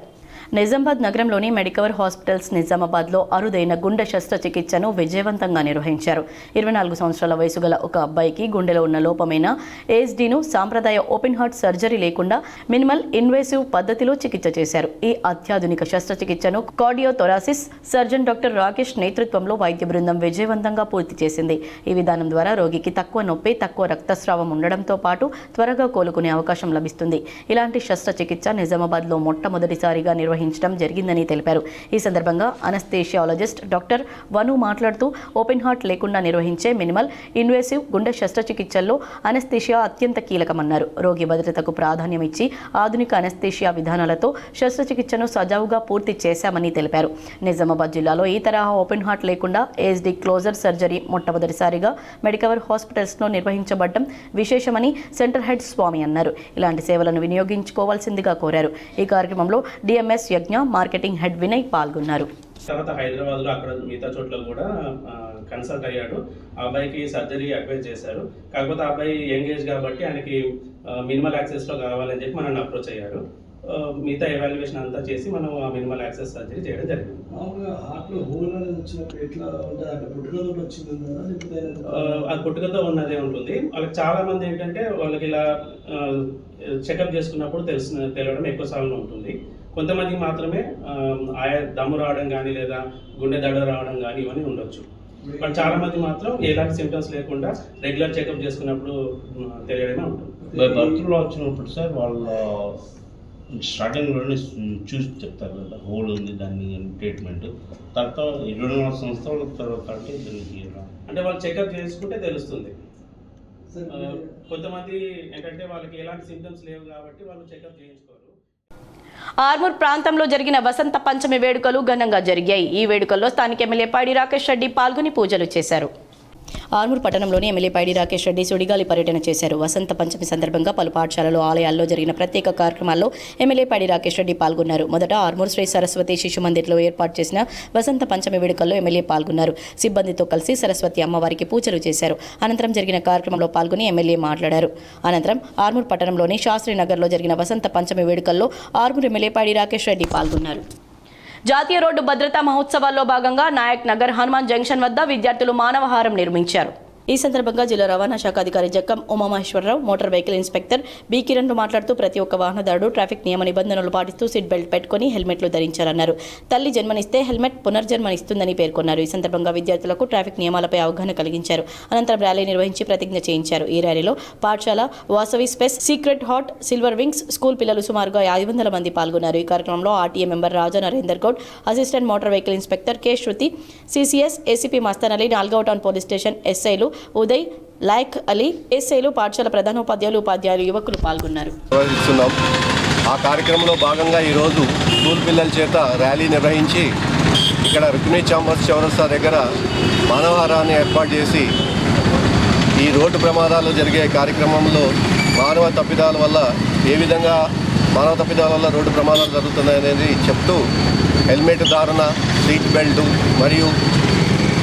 నిజామాబాద్ నగరంలోని మెడికవర్ హాస్పిటల్స్ నిజామాబాద్లో అరుదైన గుండె శస్త్రచికిత్సను విజయవంతంగా నిర్వహించారు. 24 సంవత్సరాల వయసు గల ఒక అబ్బాయికి గుండెలో ఉన్న లోపమైన ఏఎస్డీను సాంప్రదాయ ఓపెన్ హార్ట్ సర్జరీ లేకుండా మినిమల్ ఇన్వేసివ్ పద్ధతిలో చికిత్స చేశారు. ఈ అత్యాధునిక శస్త్రచికిత్సను కార్డియోథొరాసిస్ సర్జన్ డాక్టర్ రాకేష్ నేతృత్వంలో వైద్య బృందం విజయవంతంగా పూర్తి చేసింది. ఈ విధానం ద్వారా రోగికి తక్కువ నొప్పి, తక్కువ రక్తస్రావం ఉండడంతో పాటు త్వరగా కోలుకునే అవకాశం లభిస్తుంది. ఇలాంటి శస్త్రచికిత్స నిజామాబాద్లో మొట్టమొదటిసారిగా నిర్వహించడం జరిగిందని తెలిపారు. ఈ సందర్భంగా అనస్థేషియాలజిస్ట్ డాక్టర్ వను మాట్లాడుతూ ఓపెన్ హార్ట్ లేకుండా నిర్వహించే మినిమల్ ఇన్వేసివ్ గుండె శస్త్రచికిత్సల్లో అనస్థేషియా అత్యంత కీలకమన్నారు. రోగి భద్రతకు ప్రాధాన్యం ఇచ్చి ఆధునిక అనస్థేషియా విధానాలతో శస్త్రచికిత్సను సజావుగా పూర్తి చేశామని తెలిపారు. నిజామాబాద్ జిల్లాలో ఈ తరహా ఓపెన్ హార్ట్ లేకుండా ఏఎస్డీ క్లోజర్ సర్జరీ మొట్టమొదటిసారిగా మెడికవర్ హాస్పిటల్స్లో నిర్వహించబడటం విశేషమని సెంటర్ హెడ్ స్వామి అన్నారు. ఇలాంటి సేవలను వినియోగించుకోవాల్సిందిగా కోరారు. ఈ కార్యక్రమంలో డిఎంఎస్ యజ్ఞ, మార్కెటింగ్ హెడ్ వినయ్ పాల్గొన్నారు. తర్వాత హైదరాబాద్లో అక్కడ మిగతా చోట్ల కూడా కన్సల్ట్ అయ్యాడు. ఆ అబ్బాయికి సర్జరీ అడ్వైజ్ చేశారు. కాకపోతే ఆ అబ్బాయి యంగ్ ఏజ్ కాబట్టి ఆయనకి మినిమల్ యాక్సెస్లో కావాలని చెప్పి మనల్ని అప్రోచ్ అయ్యారు. మిగతా ఎవాల్యుయేషన్ అంతా చేసి మనం ఆ మినిమల్ యాక్సెస్ సర్జరీ చేయడం జరిగింది. అది పుట్టుకతో ఉన్నదే ఉంటుంది. వాళ్ళకి చాలా మంది ఏంటంటే వాళ్ళకి ఇలా చెకప్ చేసుకున్నప్పుడు తెలియడం ఎక్కువ సార్లు ఉంటుంది. కొంతమందికి మాత్రమే ఆయా దమ్ము రావడం కానీ లేదా గుండె దడ రావడం కానీ ఇవన్నీ ఉండొచ్చు. బట్ చాలా మంది మాత్రం ఎలాంటి సిమ్టమ్స్ లేకుండా రెగ్యులర్ చెకప్ చేసుకున్నప్పుడు తెలియడమే ఉంటుంది. బర్త్లో వచ్చినప్పుడు సార్ వాళ్ళ స్టార్టింగ్లోనే చూసి చెప్తారు కదా హోల్ ఉంది దాన్ని ట్రీట్మెంట్. తర్వాత 24 సంవత్సరాల తర్వాత అంటే వాళ్ళు చెకప్ చేసుకుంటే తెలుస్తుంది. కొంతమంది ఏంటంటే వాళ్ళకి ఎలాంటి సిమ్టమ్స్ లేవు కాబట్టి వాళ్ళు చెకప్ చేయించుకోరు. ఆర్మూర్ ప్రాంతంలో జరిగిన వసంత పంచమి వేడుకలు ఘనంగా జరిగాయి. ఈ వేడుకల్లో స్థానిక ఎమ్మెల్యే పైడి రాకేష్ రెడ్డి పాల్గొని పూజలు చేశారు. ఆర్మూర్ పట్టణంలోని ఎమ్మెల్యే పైడి రాకేష్ రెడ్డి సుడిగాలి పర్యటన చేశారు. వసంత పంచమి సందర్భంగా పలు పాఠశాలలు, ఆలయాల్లో జరిగిన ప్రత్యేక కార్యక్రమాల్లో ఎమ్మెల్యే పైడి రాకేష్ రెడ్డి పాల్గొన్నారు. మొదట ఆర్మూర్ శ్రీ సరస్వతి శిశు మందిర్లో ఏర్పాటు చేసిన వసంత పంచమి వేడుకల్లో ఎమ్మెల్యే పాల్గొన్నారు. సిబ్బందితో కలిసి సరస్వతి అమ్మవారికి పూజలు చేశారు. అనంతరం జరిగిన కార్యక్రమంలో పాల్గొని ఎమ్మెల్యే మాట్లాడారు. అనంతరం ఆర్మూర్ పట్టణంలోని శాస్త్రి నగర్లో జరిగిన వసంత పంచమి వేడుకల్లో ఆర్మూర్ ఎమ్మెల్యే పైడి రాకేష్ రెడ్డి పాల్గొన్నారు. జాతీయ రోడ్డు భద్రతా మహోత్సవాల్లో భాగంగా నాయక్ నగర్ హనుమాన్ జంక్షన్ వద్ద విద్యార్థులు మానవహారం నిర్మించారు. ఈ సందర్భంగా జిల్లా రవాణా శాఖ అధికారి Jakkam Umamaheswararao, motor vehicle inspector B కిరణ్లు మాట్లాడుతూ ప్రతి ఒక్క వాహనదారుడు ట్రాఫిక్ నియమ నిబంధనలు పాటిస్తూ సీట్ బెల్ట్ పెట్టుకుని హెల్మెట్లు ధరించాలన్నారు. తల్లి జన్మనిస్తే హెల్మెట్ పునర్జన్మనిస్తుందని పేర్కొన్నారు. ఈ సందర్భంగా విద్యార్థులకు ట్రాఫిక్ నియమాలపై అవగాహన కలిగించారు. అనంతరం ర్యాలీ నిర్వహించి ప్రతిజ్ఞ చేయించారు. ఈ ర్యాలీలో పాఠశాల, Vasavi space, secret heart, silver wings school పిల్లలు సుమారుగా 500 మంది పాల్గొన్నారు. ఈ కార్యక్రమంలో RTA member Raja Narender Goud, assistant motor vehicle inspector K Sruthi, CCS, ACP Mastan Ali, 4వ టౌన్ పోలీస్ స్టేషన్ ఎస్ఐలు ఉదయ్, లాయక్ అలీ, ఎస్ఐలు, పాఠశాల ప్రధానోపాధ్యాయులు, ఉపాధ్యాయులు, యువకులు పాల్గొన్నారు. ఆ కార్యక్రమంలో భాగంగా ఈరోజు స్కూల్ పిల్లల చేత ర్యాలీ నిర్వహించి ఇక్కడ రుక్మిణి చాంబర్స్ చౌరస్తా దగ్గర మానవహారాన్ని ఏర్పాటు చేసి ఈ రోడ్డు ప్రమాదాలు జరిగే కార్యక్రమంలో మానవ తప్పిదాల వల్ల ఏ విధంగా రోడ్డు ప్రమాదాలు జరుగుతున్నాయనేది చెప్తూ హెల్మెట్ ధారణ, సీట్ బెల్ట్ మరియు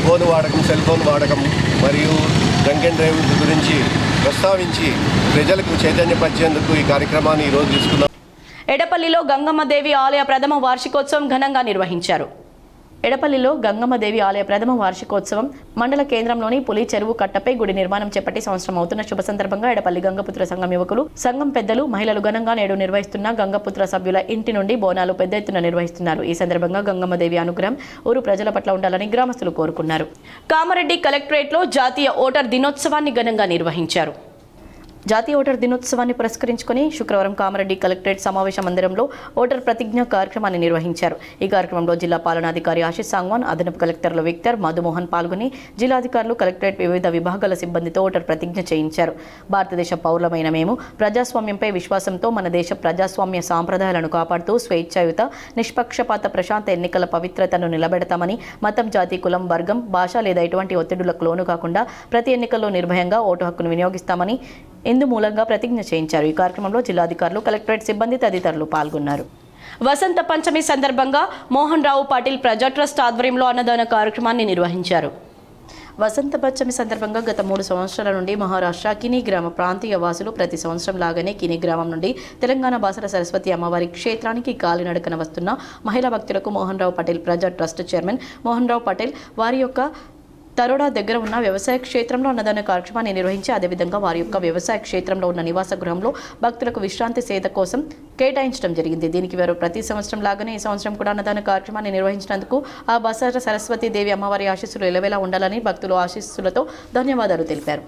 ఫోన్ వాడకం, సెల్ ఫోన్ వాడకం మరియు డ్రంక్ అండ్ డ్రైవ్ గురించి ప్రస్తావించి ప్రజలకు చైతన్యపరిచేందుకు ఈ కార్యక్రమాన్ని ఈరోజు తీసుకున్నాం. ఎడపల్లిలో గంగమ్మదేవి ఆలయ ప్రథమ వార్షికోత్సవం ఘనంగా నిర్వహించారు. ఎడపల్లిలో గంగమ్మదేవి ఆలయ ప్రథమ వార్షికోత్సవం మండల కేంద్రంలోని పులి చెరువు కట్టపై గుడి నిర్మాణం చేపట్టి సంవత్సరం అవుతున్న శుభ సందర్భంగా ఎడపల్లి గంగపుత్ర సంఘం యువకులు, సంఘం పెద్దలు, మహిళలు ఘనంగా నేడు నిర్వహిస్తున్న గంగపుత్ర సభ్యుల ఇంటి నుండి బోనాలు పెద్ద ఎత్తున నిర్వహిస్తున్నారు. ఈ సందర్భంగా గంగమ్మదేవి అనుగ్రహం ఊరు ప్రజల పట్ల ఉండాలని గ్రామస్తులు కోరుకున్నారు. కామారెడ్డి కలెక్టరేట్లో జాతీయ ఓటర్ దినోత్సవాన్ని ఘనంగా నిర్వహించారు. జాతీయ ఓటర్ దినోత్సవాన్ని పురస్కరించుకుని శుక్రవారం కామారెడ్డి కలెక్టరేట్ సమావేశ మందిరంలో ఓటర్ ప్రతిజ్ఞ కార్యక్రమాన్ని నిర్వహించారు. ఈ కార్యక్రమంలో జిల్లా పాలనాధికారి ఆశిష్ సాంగ్వాన్, అదనపు కలెక్టర్లు విక్టర్, మధుమోహన్ పాల్గొని జిల్లాధికారులు, కలెక్టరేట్ వివిధ విభాగాల సిబ్బందితో ఓటర్ ప్రతిజ్ఞ చేయించారు. భారతదేశ పౌరులమైన మేము ప్రజాస్వామ్యంపై విశ్వాసంతో మన దేశ ప్రజాస్వామ్య సాంప్రదాయాలను కాపాడుతూ స్వేచ్ఛాయుత, నిష్పక్షపాత, ప్రశాంత ఎన్నికల పవిత్రతను నిలబెడతామని, మతం, జాతి, కులం, వర్గం, భాష లేదా ఎటువంటి ఒత్తిడులకు లోను కాకుండా ప్రతి ఎన్నికల్లో నిర్భయంగా ఓటు హక్కును వినియోగిస్తామని ఇందు మూలంగా ప్రతిజ్ఞ చేయించారు. ఈ కార్యక్రమంలో జిల్లాధికారులు, కలెక్టరేట్ సిబ్బంది తదితరులు పాల్గొన్నారు. వసంత పంచమి సందర్భంగా మోహన్ రావు పాటిల్ ప్రజా ట్రస్ట్ ఆధ్వర్యంలో అన్నదాన కార్యక్రమాన్ని నిర్వహించారు. వసంత పంచమి సందర్భంగా గత 3 సంవత్సరాల నుండి మహారాష్ట్ర కిని గ్రామ ప్రాంతీయ వాసులు ప్రతి సంవత్సరం లాగానే కిని గ్రామం నుండి తెలంగాణ బాసర సరస్వతి అమ్మవారి క్షేత్రానికి కాలినడకన వస్తున్న మహిళా భక్తులకు మోహన్ రావు పటేల్ ప్రజా ట్రస్ట్ చైర్మన్ మోహన్ రావు పటేల్ వారి యొక్క తరోడా దగ్గర ఉన్న వ్యవసాయ క్షేత్రంలో అన్నదాన కార్యక్రమాన్ని నిర్వహించి అదేవిధంగా వారి యొక్క వ్యవసాయ క్షేత్రంలో ఉన్న నివాస గృహంలో భక్తులకు విశ్రాంతి సేద కోసం కేటాయించడం జరిగింది. దీనికి వారు ప్రతి సంవత్సరం లాగానే ఈ సంవత్సరం కూడా అన్నదాన కార్యక్రమాన్ని నిర్వహించినందుకు ఆ బాసర సరస్వతి దేవి అమ్మవారి ఆశీస్సులు ఎలవేలా ఉండాలని భక్తులు ఆశీస్సులతో ధన్యవాదాలు తెలిపారు.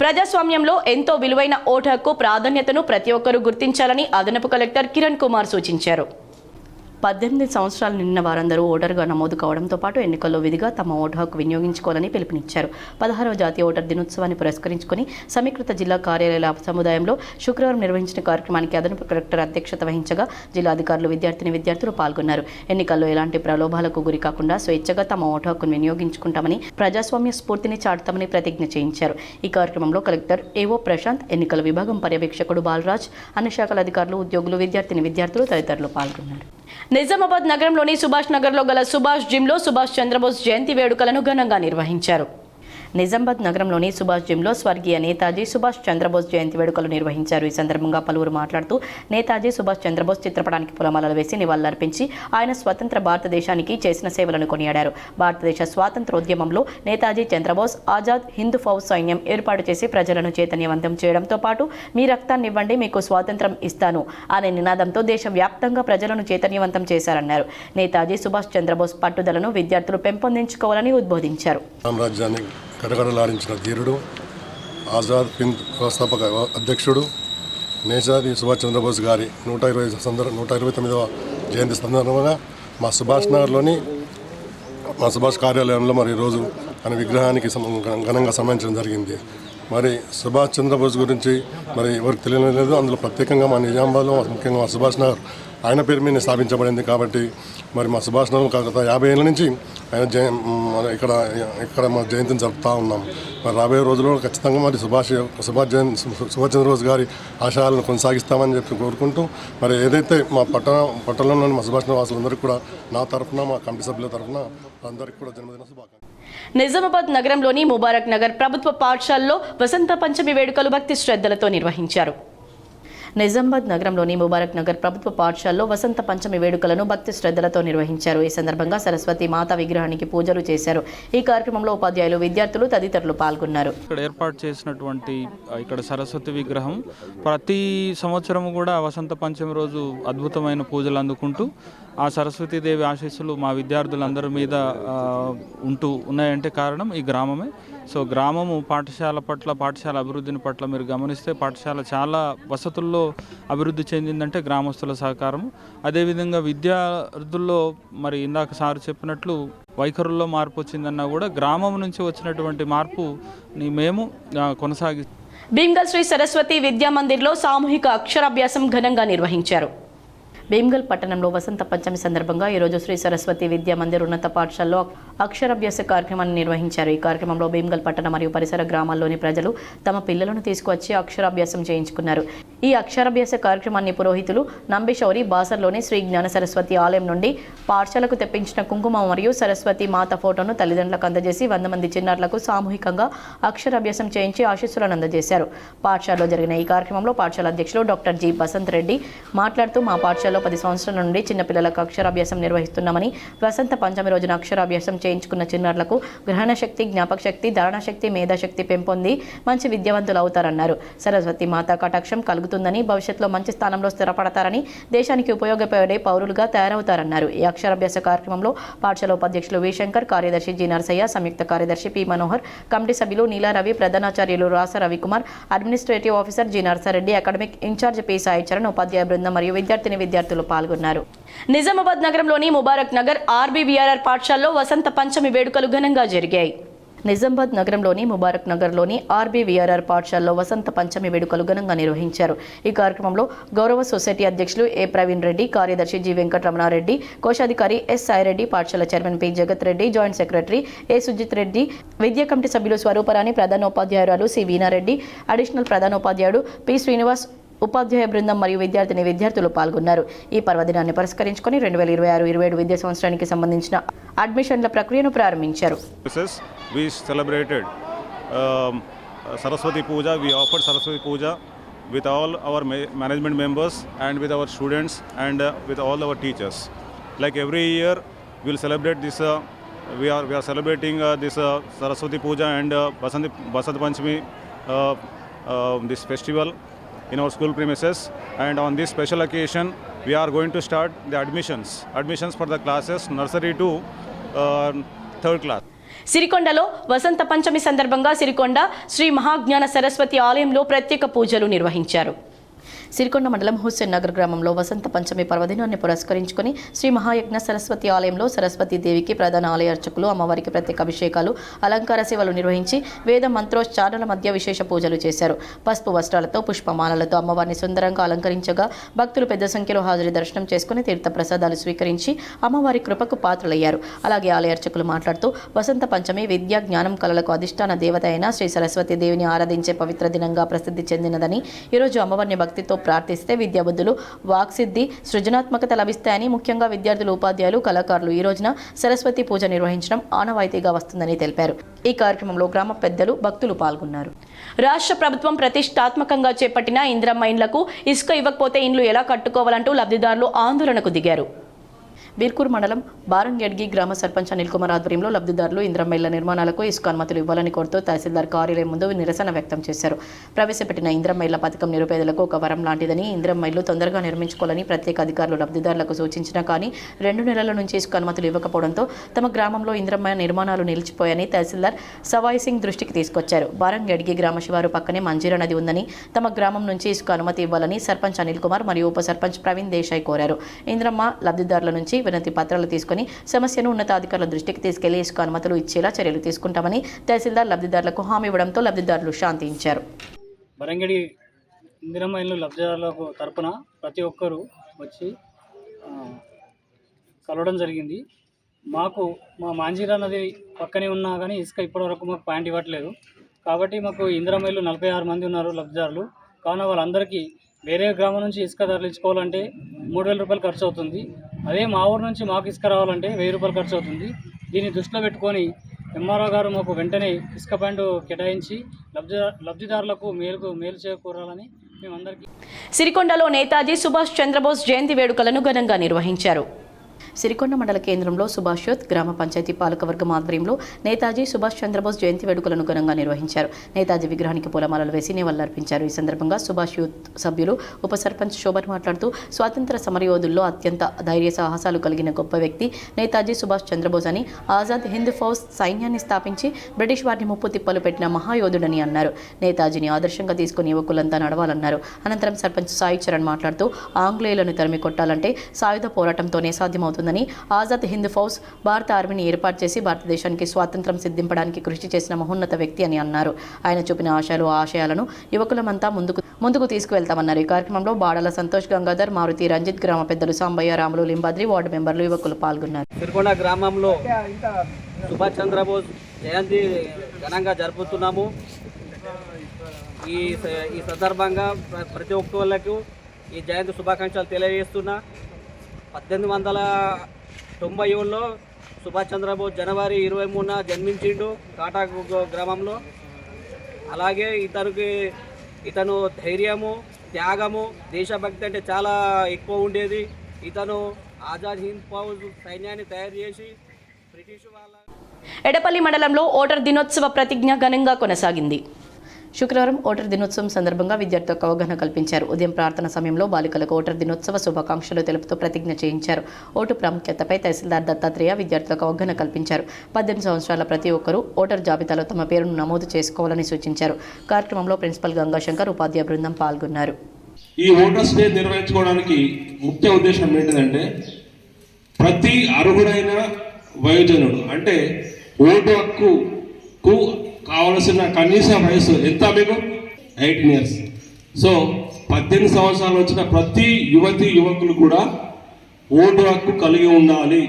ప్రజాస్వామ్యంలో ఎంతో విలువైన ఓటు హక్కు ప్రాధాన్యతను ప్రతి ఒక్కరూ గుర్తించాలని అదనపు కలెక్టర్ కిరణ్ కుమార్ సూచించారు. 18 సంవత్సరాలు నిండిన వారందరూ ఓటరుగా నమోదు కావడంతో పాటు ఎన్నికల్లో విధిగా తమ ఓటు హక్కు వినియోగించుకోవాలని పిలుపునిచ్చారు. 16వ జాతీయ ఓటర్ దినోత్సవాన్ని పురస్కరించుకుని సమీకృత జిల్లా కార్యాలయాల సముదాయంలో శుక్రవారం నిర్వహించిన కార్యక్రమానికి అదనపు కలెక్టర్ అధ్యక్షత వహించగా జిల్లాధికారులు, విద్యార్థులు పాల్గొన్నారు. ఎన్నికల్లో ఎలాంటి ప్రలోభాలకు గురి కాకుండా స్వేచ్ఛగా తమ ఓటు హక్కును వినియోగించుకుంటామని, ప్రజాస్వామ్య స్ఫూర్తిని చాటుతామని ప్రతిజ్ఞ చేయించారు. ఈ కార్యక్రమంలో కలెక్టర్ ఏవో ప్రశాంత్, ఎన్నికల విభాగం పర్యవేక్షకుడు బాలరాజ్, అన్ని శాఖల అధికారులు, ఉద్యోగులు, విద్యార్థులు తదితరులు పాల్గొన్నారు. నిజామాబాద్ నగరంలోని సుభాష్ నగర్లో గల సుభాష్ జిమ్లో సుభాష్ చంద్రబోస్ జయంతి వేడుకలను ఘనంగా నిర్వహించారు. నిజామాబాద్ నగరంలోని సుభాష్ జిమ్లో స్వర్గీయ నేతాజీ సుభాష్ చంద్రబోస్ జయంతి వేడుకలు నిర్వహించారు. ఈ సందర్భంగా పలువురు మాట్లాడుతూ నేతాజీ సుభాష్ చంద్రబోస్ చిత్రపటానికి పూలమాలలు వేసి నివాళులర్పించి ఆయన స్వతంత్ర భారతదేశానికి చేసిన సేవలను కొనియాడారు. భారతదేశ స్వాతంత్రోద్యమంలో నేతాజీ చంద్రబోస్ ఆజాద్ హిందూ ఫౌజ్ సైన్యం ఏర్పాటు చేసి ప్రజలను చైతన్యవంతం చేయడంతో పాటు మీ రక్తాన్ని ఇవ్వండి మీకు స్వాతంత్రం ఇస్తాను అనే నినాదంతో దేశవ్యాప్తంగా ప్రజలను చైతన్యవంతం చేశారన్నారు. నేతాజీ సుభాష్ చంద్రబోస్ పట్టుదలను విద్యార్థులు పెంపొందించుకోవాలని ఉద్బోధించారు. కరకరలాడించిన ధీరుడు, ఆజాద్ హింద్ వ్యవస్థాపక అధ్యక్షుడు నేతాజీ సుభాష్ చంద్రబోస్ గారి 129వ జయంతి సందర్భంగా మా సుభాష్ నగర్లోని మా సుభాష్ కార్యాలయంలో మరి ఈరోజు ఆయన విగ్రహానికి ఘనంగా సన్మానించడం జరిగింది. మరి సుభాష్ చంద్రబోస్ గురించి మరి ఎవరికి తెలియలేదు. అందులో ప్రత్యేకంగా మా నిజామాబాద్లో ముఖ్యంగా మా సుభాష్ నగర్ ఆయన పేరు మీద స్థాపించబడింది. కాబట్టి మరి మా సుభాష్ నగర్ గత 50 ఏళ్ళ నుంచి ఆయన ఇక్కడ మా జయంతిని జరుపుతూ ఉన్నాం. మరి రాబోయే రోజుల్లో ఖచ్చితంగా మరి సుభాష్ చంద్రబోస్ గారి ఆశయాలను కొనసాగిస్తామని చెప్పి కోరుకుంటూ మరి ఏదైతే మా పట్టణంలోని మా సుభాష్ నగర్ వాసులందరికీ కూడా నా తరఫున, మా కమిటీ సభ్యుల తరఫున అందరికీ కూడా జన్మదిన శుభాకాంక్షలు. నిజామాబాద్ నగరంలోని ముబారక్ నగర్ ప్రభుత్వ పాఠశాలలో వసంత పంచమి వేడుకలు భక్తి శ్రద్ధలతో నిర్వహించారు. నిజామాబాద్ నగరంలోని ముబారక్ నగర్ ప్రభుత్వ పాఠశాలలో వసంత పంచమి వేడుకలను భక్తి శ్రద్ధలతో నిర్వహించారు. ఈ సందర్భంగా సరస్వతి మాత విగ్రహానికి పూజలు చేశారు. ఈ కార్యక్రమంలో ఉపాధ్యాయులు, విద్యార్థులు తదితరులు పాల్గొన్నారు. ఇక్కడ ఏర్పాటు చేసినటువంటి ఇక్కడ సరస్వతి విగ్రహం ప్రతి సంవత్సరం కూడా వసంత పంచమి రోజు అద్భుతమైన పూజలు అందుకుంటూ ఆ సరస్వతీదేవి ఆశీస్సులు మా విద్యార్థులందరి మీద ఉన్నాయంటే కారణం ఈ గ్రామమే. సో గ్రామము పాఠశాల అభివృద్ధిని పట్ల మీరు గమనిస్తే పాఠశాల చాలా వసతుల్లో అభివృద్ధి చెందిందంటే గ్రామస్తుల సహకారం. అదేవిధంగా విద్యార్థుల్లో మరి ఇందాక సార్ చెప్పినట్లు వైఖరుల్లో మార్పు వచ్చిందన్నా కూడా గ్రామం నుంచి వచ్చినటువంటి మార్పుని మేము కొనసాగి భీమ్గల్ శ్రీ సరస్వతి విద్యా మందిర్లో సామూహిక అక్షరాభ్యాసం ఘనంగా నిర్వహించారు. భీమ్గల్ పట్టణంలో వసంత పంచమి సందర్భంగా ఈరోజు శ్రీ సరస్వతి విద్యా మందిర్ ఉన్నత పాఠశాలలో అక్షరాభ్యాస కార్యక్రమాన్ని నిర్వహించారు. ఈ కార్యక్రమంలో భీమ్గల్ పట్టణ మరియు పరిసర గ్రామాల్లోని ప్రజలు తమ పిల్లలను తీసుకువచ్చి అక్షరాభ్యాసం చేయించుకున్నారు. ఈ అక్షరాభ్యాస కార్యక్రమాన్ని పురోహితులు నంబిశౌరి బాసర్లోని శ్రీ జ్ఞాన సరస్వతి ఆలయం నుండి పాఠశాలకు తెప్పించిన కుంకుమ మరియు సరస్వతి మాత ఫోటోను తల్లిదండ్రులకు అందజేసి 100 మంది చిన్నారులకు సామూహికంగా అక్షరాభ్యాసం చేయించి ఆశీస్సులను అందజేశారు. పాఠశాలలో జరిగిన ఈ కార్యక్రమంలో పాఠశాల అధ్యక్షులు డాక్టర్ జి బసంత్ రెడ్డి మాట్లాడుతూ మా పాఠశాల 10 సంవత్సరాల నుండి చిన్నపిల్లలకు అక్షరాభ్యాసం నిర్వహిస్తున్నామని, వసంత పంచమి రోజున అక్షరాభ్యాసం చేయించుకున్న చిన్నారులకు గ్రహణ శక్తి, జ్ఞాపక శక్తి, ధారణ శక్తి, మేధాశక్తి పెంపొంది మంచి విద్యావంతులు అవుతారన్నారు. సరస్వతి మాత కటాక్షం కలుగుతుందని, భవిష్యత్తులో మంచి స్థానంలో స్థిరపడతారని, దేశానికి ఉపయోగపడే పౌరులుగా తయారవుతారన్నారు. ఈ అక్షరాభ్యాస కార్యక్రమంలో పాఠశాల ఉపాధ్యక్షులు వి శంకర్, కార్యదర్శి జి నరసయ్య, సంయుక్త కార్యదర్శి పి మనోహర్, కమిటీ సభ్యులు నీలారవి, ప్రధానాచార్యులు Rasa Ravikumar, administrative officer G Narsareddy, academic in charge P Sai Charan, ఉపాధ్యాయ బృందం మరియు విద్యార్థులు పాల్గొన్నారు. నిజామాబాద్ నగరంలోని ముబారక్ నగర్ ఆర్బీవీఆర్ఆర్ పాఠశాలలో వసంత పంచమి వేడుకలు ఘనంగా జరిగాయి. నిజామాబాద్ నగరంలోని ముబారక్ నగర్లోని ఆర్బీవీఆర్ఆర్ పాఠశాలలో వసంత పంచమి వేడుకలు ఘనంగా నిర్వహించారు. ఈ కార్యక్రమంలో గౌరవ సొసైటీ అధ్యక్షులు ఏ ప్రవీణ్ రెడ్డి, కార్యదర్శి జి వెంకటరమణారెడ్డి, కోశాధికారి ఎస్ సాయిరెడ్డి, పాఠశాల chairman P Jagat Reddy, joint secretary A Sujith Reddy, విద్యా కమిటీ సభ్యులు స్వరూపరాణి, ప్రధానోపాధ్యాయురాలు సి వీణారెడ్డి, అడిషనల్ ప్రధానోపాధ్యాయుడు పి శ్రీనివాస్, ఉపాధ్యాయ బృందం మరియు విద్యార్థులు పాల్గొన్నారు. ఈ పర్వదినాన్ని పురస్కరించుకొని 2026-27 విద్యా సంవత్సరానికి సంబంధించిన అడ్మిషన్ల ప్రక్రియను ప్రారంభించారు. We celebrated Saraswati Puja. We offered Saraswati Puja with all our management members and with our students and with all our teachers. Like every year, we will celebrate this. We are celebrating this Saraswati Puja and Vasant Panchami, this festival in our school premises. And on this special occasion, we are going to start the admissions for the classes nursery to 3rd class. సిరికొండలో వసంత పంచమి సందర్భంగా సిరికొండ శ్రీ మహాజ్ఞాన సరస్వతి ఆలయంలో ప్రత్యేక పూజలు నిర్వహించారు. సిరికొండ మండలం హుస్సేన్ నగర్ గ్రామంలో వసంత పంచమి పర్వదినాన్ని పురస్కరించుకొని శ్రీ మహాయజ్ఞ సరస్వతి ఆలయంలో సరస్వతీ దేవికి ప్రధాన ఆలయ అర్చకులు అమ్మవారికి ప్రత్యేక అభిషేకాలు, అలంకార సేవలు నిర్వహించి వేద మంత్రోచ్చారణల మధ్య విశేష పూజలు చేశారు. పసుపు వస్త్రాలతో, పుష్పమాలలతో అమ్మవారిని సుందరంగా అలంకరించగా భక్తులు పెద్ద సంఖ్యలో హాజరు దర్శనం చేసుకుని తీర్థ ప్రసాదాలు స్వీకరించి అమ్మవారి కృపకు పాత్రలయ్యారు. అలాగే ఆలయ అర్చకులు మాట్లాడుతూ వసంత పంచమి విద్య, జ్ఞానం, కళలకు అధిష్టాన దేవత అయిన శ్రీ సరస్వతీ దేవిని ఆరాధించే పవిత్ర దినంగా ప్రసిద్ధి చెందినదని, ఈరోజు అమ్మవారిని భక్తితో ప్రార్థిస్తే విద్యాబుద్ధులు, వాక్సిద్ధి, సృజనాత్మకత లభిస్తాయని, ముఖ్యంగా విద్యార్థులు, ఉపాధ్యాయులు, కళాకారులు ఈ రోజున సరస్వతి పూజ నిర్వహించడం ఆనవాయితీగా వస్తుందని తెలిపారు. ఈ కార్యక్రమంలో గ్రామ పెద్దలు, భక్తులు పాల్గొన్నారు. రాష్ట్ర ప్రభుత్వం ప్రతిష్టాత్మకంగా చేపట్టిన ఇందిరమ్మ ఇండ్లకు ఇసుక ఇవ్వకపోతే ఇండ్లు ఎలా కట్టుకోవాలంటూ లబ్ధిదారులు ఆందోళనకు దిగారు. బీర్కూర్ మండలం బారంగెడ్గి గ్రామ సర్పంచ్ అనిల్ కుమార్ ఆధ్వర్యంలో లబ్ధిదారులు ఇందిరమ్మ ఇళ్ల నిర్మాణాలకు ఇసుక అనుమతులు ఇవ్వాలని కోరుతూ తహసీల్దార్ కార్యాలయం ముందు నిరసన వ్యక్తం చేశారు. ప్రవేశపెట్టిన ఇందిరమ్మ ఇళ్ల పథకం నిరుపేదలకు ఒక వరం లాంటిదని, ఇందిరమ్మ ఇళ్లు తొందరగా నిర్మించుకోవాలని ప్రత్యేక అధికారులు లబ్ధిదారులకు సూచించినా కానీ 2 నెలల నుంచి ఇసుక అనుమతులు ఇవ్వకపోవడంతో తమ గ్రామంలో ఇందిరమ్మ నిర్మాణాలు నిలిచిపోయాయని తహసీల్దార్ సవాయ్ సింగ్ దృష్టికి తీసుకొచ్చారు. బారంగెడ్గి గ్రామ శివారు పక్కనే మంజీరా నది ఉందని, తమ గ్రామం నుంచి ఇసుక అనుమతి ఇవ్వాలని సర్పంచ్ అనిల్ కుమార్ మరియు ఉప సర్పంచ్ ప్రవీణ్ దేశాయ్ కోరారు. ఇందిరమ్మ లబ్ధిదారుల నుంచి వినతి పత్రాలు తీసుకుని సమస్యను ఉన్నతాధికారుల దృష్టికి తీసుకెళ్లి ఇసుక అనుమతులు ఇచ్చేలా చర్యలు తీసుకుంటామని తహసీల్దార్ లబ్ధిదారులకు హామీ ఇవ్వడంతో లబ్ధిదారులు శాంతించారు. బరంగడి ఇందిరమ్మ ఇల్లు లబ్ధిదారులకు తరపున ప్రతి ఒక్కరూ వచ్చి కలవడం జరిగింది. మాకు మా మాంజీరా నది పక్కనే ఉన్నా కానీ ఇసుక ఇప్పటివరకు మాకు పాయింట్ ఇవ్వట్లేదు. కాబట్టి మాకు ఇందిరమ్మ ఇల్లు 46 మంది ఉన్నారు లబ్ధిదారులు. కావున వాళ్ళందరికీ వేరే గ్రామం నుంచి ఇసుక తరలించుకోవాలంటే 3,000 రూపాయలు ఖర్చు అవుతుంది. అదే మా ఊరు నుంచి మాకు ఇసుక రావాలంటే 1,000 రూపాయలు ఖర్చు అవుతుంది. దీన్ని దృష్టిలో పెట్టుకొని ఎంఆర్ఓ గారు మాకు వెంటనే ఇసుక పాయింట్ కేటాయించి లబ్ధిదారులకు మేలు చేకూరాలని మేమందరికీ సిరికొండలో నేతాజీ సుభాష్ చంద్రబోస్ జయంతి వేడుకలను ఘనంగా నిర్వహించారు. సిరికొండ మండల కేంద్రంలో సుభాష్ యూత్ గ్రామ పంచాయతీ పాలకవర్గం ఆధ్వర్యంలో నేతాజీ సుభాష్ చంద్రబోస్ జయంతి వేడుకలను ఘనంగా నిర్వహించారు. నేతాజీ విగ్రహానికి పూలమాలలు వేసి నివాళులర్పించారు. ఈ సందర్భంగా సుభాష్ యూత్ సభ్యులు ఉప సర్పంచ్ శోభన్ మాట్లాడుతూ స్వాతంత్ర సమరయోధుల్లో అత్యంత ధైర్య సాహసాలు కలిగిన గొప్ప వ్యక్తి నేతాజీ సుభాష్ చంద్రబోస్ అని, ఆజాద్ హింద్ ఫౌజ్ సైన్యాన్ని స్థాపించి బ్రిటిష్ వారిని ముప్పు తిప్పలు పెట్టిన మహాయోధుడని అన్నారు. నేతాజీని ఆదర్శంగా తీసుకుని యువకులంతా నడవాలన్నారు. అనంతరం సర్పంచ్ సాయి చరణ్ మాట్లాడుతూ ఆంగ్లేయులను తరిమి కొట్టాలంటే సాయుధ పోరాటంతోనే సాధ్యమవుతుంది. ఆజాద్ హింద్ ఫౌజ్ భారత ఆర్మీని ఏర్పాటు చేసి భారతదేశానికి స్వాతంత్ర్యం సిద్ధింపడానికి కృషి చేసిన మహోన్నత వ్యక్తి అని అన్నారు. ఆయన చూపిన ఆశయాలను యువకులమంతా ముందుకు తీసుకువెళ్తామన్నారు. ఈ కార్యక్రమంలో బాడల సంతోష్, గంగాధర్, మారుతి, రంజిత్, గ్రామ పెద్దలు సాంబయ్య, రాములు, లింబాద్రి, వార్డు మెంబర్లు, యువకులు పాల్గొన్నారు. సిరికొండ గ్రామంలో సుభాష్ చంద్రబోస్ జయంతి ఘనంగా జరుపుతున్నాము. ఈ సందర్భంగా ప్రతి ఒక్కళ్ళకు ఈ జయంతి శుభాకాంక్షలు తెలియజేస్తున్నా. 1897లో సుభాష్ చంద్రబోస్ జనవరి 23న జన్మించిండు కాటా గ్రామంలో. అలాగే ఇతను ధైర్యము, త్యాగము, దేశభక్తి అంటే చాలా ఎక్కువ ఉండేది. ఇతను ఆజాద్ హింద్ ఫౌజ్ సైన్యాన్ని తయారు చేసి బ్రిటిష్ వాళ్ళ. ఎడపల్లి మండలంలో ఓటర్ దినోత్సవ ప్రతిజ్ఞ ఘనంగా కొనసాగింది. శుక్రవారం ఓటర్ దినోత్సవం సందర్భంగా విద్యార్థులకు అవగాహన కల్పించారు. ఉదయం ప్రార్థన సమయంలో బాలికలకు ఓటర్ దినోత్సవ శుభాకాంక్షలు తెలుపుతూ ప్రతిజ్ఞ చేయించారు. ఓటు ప్రాముఖ్యతపై తహసీల్దార్ దత్తాత్రేయ విద్యార్థులకు అవగాహన కల్పించారు. 18 సంవత్సరాల ప్రతి ఒక్కరూ ఓటర్ జాబితాలో తమ పేరును నమోదు చేసుకోవాలని సూచించారు. కార్యక్రమంలో ప్రిన్సిపల్ గంగాశంకర్, ఉపాధ్యాయ బృందం పాల్గొన్నారు. ఈ ఓటర్స్ డే నిర్వహించుకోవడానికి ముఖ్య ఉద్దేశం ఏంటంటే ప్రతి అర్హుడైన వయోజనుడు అంటే ఓటు హక్కుకు కావలసిన కనీస వయసు ఎంత మీకు 18 years. సో 18 సంవత్సరాలు వచ్చిన ప్రతి యువకులు కూడా ఓటు హక్కు కలిగి ఉండాలి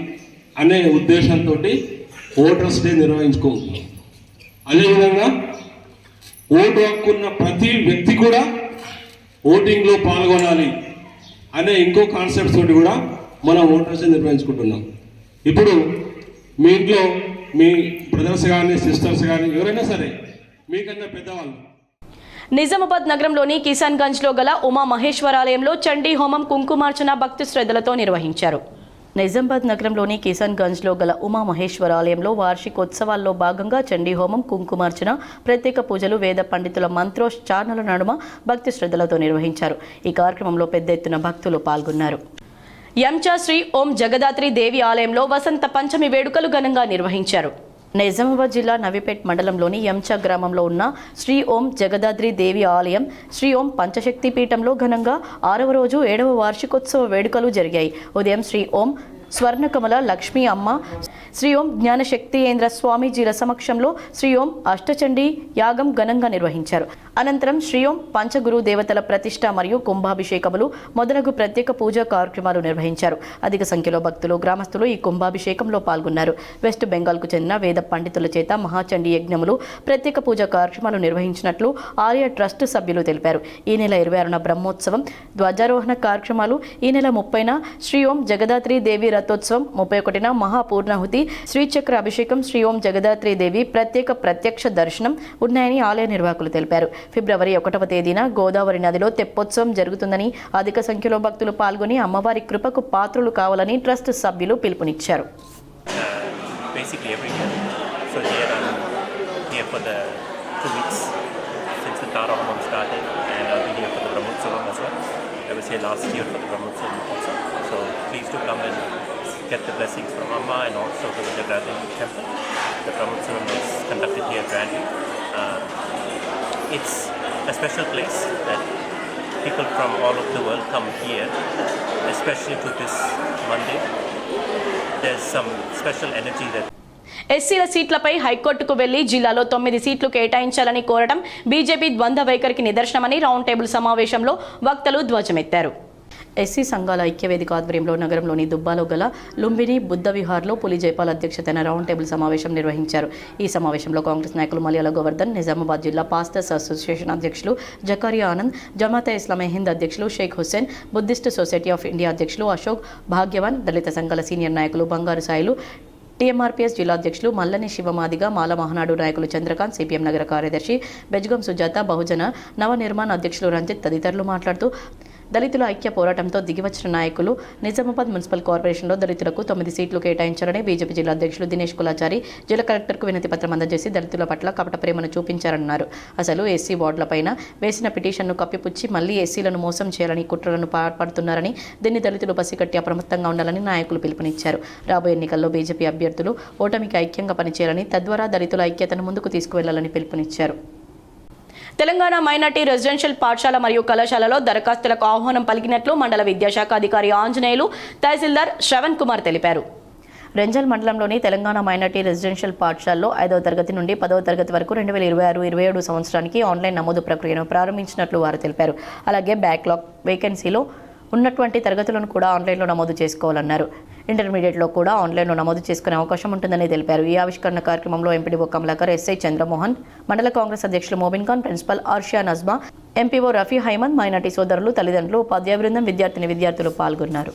అనే ఉద్దేశంతో ఓటర్స్ డే నిర్వహించుకుంటున్నాం. అదేవిధంగా ఓటు హక్కు ఉన్న ప్రతి వ్యక్తి కూడా ఓటింగ్లో పాల్గొనాలి అనే ఇంకో కాన్సెప్ట్ తోటి కూడా మనం ఓటర్స్ డే నిర్వహించుకుంటున్నాం. ఇప్పుడు మీ ఇంట్లో మీ బ్రదర్స్ కానీ సిస్టర్స్ కానీ ఎవరైనా సరే మీకన్నా పెద్దవాళ్ళు నిజామాబాద్ నగరంలోని కిసాన్ గంజ్లో గల ఉమా మహేశ్వరాలయంలో చండీ హోమం, కుంకుమార్చన భక్తి శ్రద్ధలతో నిర్వహించారు. నిజామాబాద్ నగరంలోని కిసాన్ గంజ్లో గల ఉమా మహేశ్వరాలయంలో వార్షికోత్సవాల్లో భాగంగా చండీ హోమం, కుంకుమార్చన, ప్రత్యేక పూజలు, వేద పండితుల మంత్రోచ్చారణల నడుమ భక్తి శ్రద్ధలతో నిర్వహించారు. ఈ కార్యక్రమంలో పెద్ద ఎత్తున భక్తులు పాల్గొన్నారు. యంచా శ్రీ ఓం జగదాత్రి దేవి ఆలయంలో వసంత పంచమి వేడుకలు ఘనంగా నిర్వహించారు. నిజామాబాద్ జిల్లా నవీపేట్ మండలంలోని యంచా గ్రామంలో ఉన్న శ్రీ ఓం జగదాద్రి దేవి ఆలయం, శ్రీ ఓం పంచశక్తి పీఠంలో ఘనంగా 6వ రోజు 7వ వార్షికోత్సవ వేడుకలు జరిగాయి. ఉదయం శ్రీ ఓం స్వర్ణకమల లక్ష్మీ అమ్మ, శ్రీ ఓం జ్ఞానశక్తియేంద్ర స్వామీజీల సమక్షంలో శ్రీ ఓం అష్టచండీ యాగం ఘనంగా నిర్వహించారు. అనంతరం శ్రీ ఓం పంచగురు దేవతల ప్రతిష్ట మరియు కుంభాభిషేకములు మొదలగు ప్రత్యేక పూజా కార్యక్రమాలు నిర్వహించారు. అధిక సంఖ్యలో భక్తులు, గ్రామస్తులు ఈ కుంభాభిషేకంలో పాల్గొన్నారు. వెస్ట్ బెంగాల్కు చెందిన వేద పండితుల చేత మహాచండీ యజ్ఞములు, ప్రత్యేక పూజా కార్యక్రమాలు నిర్వహించినట్లు ఆలయ ట్రస్ట్ సభ్యులు తెలిపారు. ఈ నెల 26న బ్రహ్మోత్సవం, ధ్వజారోహణ కార్యక్రమాలు, ఈ నెల 30న శ్రీ ఓం జగదాత్రి దేవి రథోత్సవం, 31న మహాపూర్ణాహుతి, శ్రీచక్ర అభిషేకం, శ్రీ ఓం జగదాత్రి దేవి ప్రత్యక్ష దర్శనం ఉన్నాయని ఆలయ నిర్వాహకులు తెలిపారు. ఫిబ్రవరి 1వ తేదీన గోదావరి నదిలో తెప్పోత్సవం జరుగుతుందని, అధిక సంఖ్యలో భక్తులు పాల్గొని అమ్మవారి కృపకు పాత్రులు కావాలని ట్రస్ట్ సభ్యులు పిలుపునిచ్చారు. Get the blessings from Amma and also to the Jagadathi temple. The Brahmotsavam is conducted here grandly. It's a special place that people from all over the world come here, especially to this Monday. There's some special energy that ఎస్సీల సీట్లపై హైకోర్టుకు వెళ్లి జిల్లాలో 9 సీట్లు కేటాయించాలని కోరడం BJP ద్వంద్వ వైఖరికి నిదర్శనమని రౌండ్ టేబుల్ సమావేశంలో వక్తలు ధ్వజమెత్తారు. ఎస్సీ సంఘాల ఐక్యవేదిక ఆధ్వర్యంలో నగరంలోని దుబ్బాలో గల లుంబిని బుద్ధ విహార్లో పులి జైపాల్ అధ్యక్షతన రౌండ్ టేబుల్ సమావేశం నిర్వహించారు. ఈ సమావేశంలో కాంగ్రెస్ నాయకులు మలయాళ గోవర్ధన్, నిజామాబాద్ జిల్లా పాస్టర్స్ అసోసియేషన్ అధ్యక్షులు జకారియా ఆనంద్, జమాతే ఇస్లామీ హింద్ అధ్యక్షులు Sheikh Hussain, Buddhist society of India అధ్యక్షులు అశోక్ భాగ్యవాన్, దళిత సంఘాల సీనియర్ నాయకులు బంగారు సాయిలు, టీఎంఆర్పీఎస్ జిల్లా అధ్యక్షులు మల్లని శివమాదిగ, మాల మహానాడు నాయకులు చంద్రకాంత్, సిపిఎం నగర కార్యదర్శి బెజ్గం సుజాత, బహుజన నవ నిర్మాణ అధ్యక్షులు రంజిత్ తదితరులు మాట్లాడుతూ దళితుల ఐక్య పోరాటంతో దిగివచ్చిన నాయకులు నిజామాబాద్ మున్సిపల్ కార్పొరేషన్లో దళితులకు 9 సీట్లు కేటాయించారని బీజేపీ జిల్లా అధ్యక్షులు దినేష్ కులాచారి జిల్లా కలెక్టర్కు వినతి పత్రం అందజేసి దళితుల పట్ల కపట ప్రేమను చూపించారన్నారు. అసలు ఎస్సీ వార్డులపైన వేసిన పిటిషన్ను కప్పిపుచ్చి మళ్లీ ఎస్సీలను మోసం చేయాలని కుట్రలను పాల్పడుతున్నారని, దీన్ని దళితులు పసిగట్టి అప్రమత్తంగా ఉండాలని నాయకులు పిలుపునిచ్చారు. రాబోయే ఎన్నికల్లో బీజేపీ అభ్యర్థులు ఓటమికి ఐక్యంగా పనిచేయాలని, తద్వారా దళితుల ఐక్యతను ముందుకు తీసుకువెళ్లాలని పిలుపునిచ్చారు. తెలంగాణ మైనార్టీ రెసిడెన్షియల్ పాఠశాల మరియు కళాశాలలో దరఖాస్తులకు ఆహ్వానం పలికినట్లు మండల విద్యాశాఖ అధికారి ఆంజనేయులు, తహసీల్దార్ శ్రవణ్ కుమార్ తెలిపారు. రెంజల్ మండలంలోని తెలంగాణ మైనార్టీ రెసిడెన్షియల్ పాఠశాలలో 5వ తరగతి నుండి 10వ తరగతి వరకు 2026-27 సంవత్సరానికి ఆన్లైన్ నమోదు ప్రక్రియను ప్రారంభించినట్లు వారు తెలిపారు. అలాగే బ్యాక్లాగ్ వేకెన్సీలో ఉన్నటువంటి తరగతులను కూడా ఆన్లైన్లో నమోదు చేసుకోవాలన్నారు. ఇంటర్మీడియట్లో కూడా ఆన్లైన్లో నమోదు చేసుకునే అవకాశం ఉంటుందని తెలిపారు. ఈ ఆవిష్కరణ కార్యక్రమంలో ఎంపీడీఓ కమలాకర్, ఎస్ఐ చంద్రమోహన్, మండల కాంగ్రెస్ అధ్యక్షులు మోబిన్ ఖాన్, ప్రిన్సిపల్ ఆర్షియా నజ్మా, ఎంపీఓ రఫీ హైమద్, మైనార్టీ సోదరులు, తల్లిదండ్రులు, ఉపాధ్యాయ బృందం, విద్యార్థులు పాల్గొన్నారు.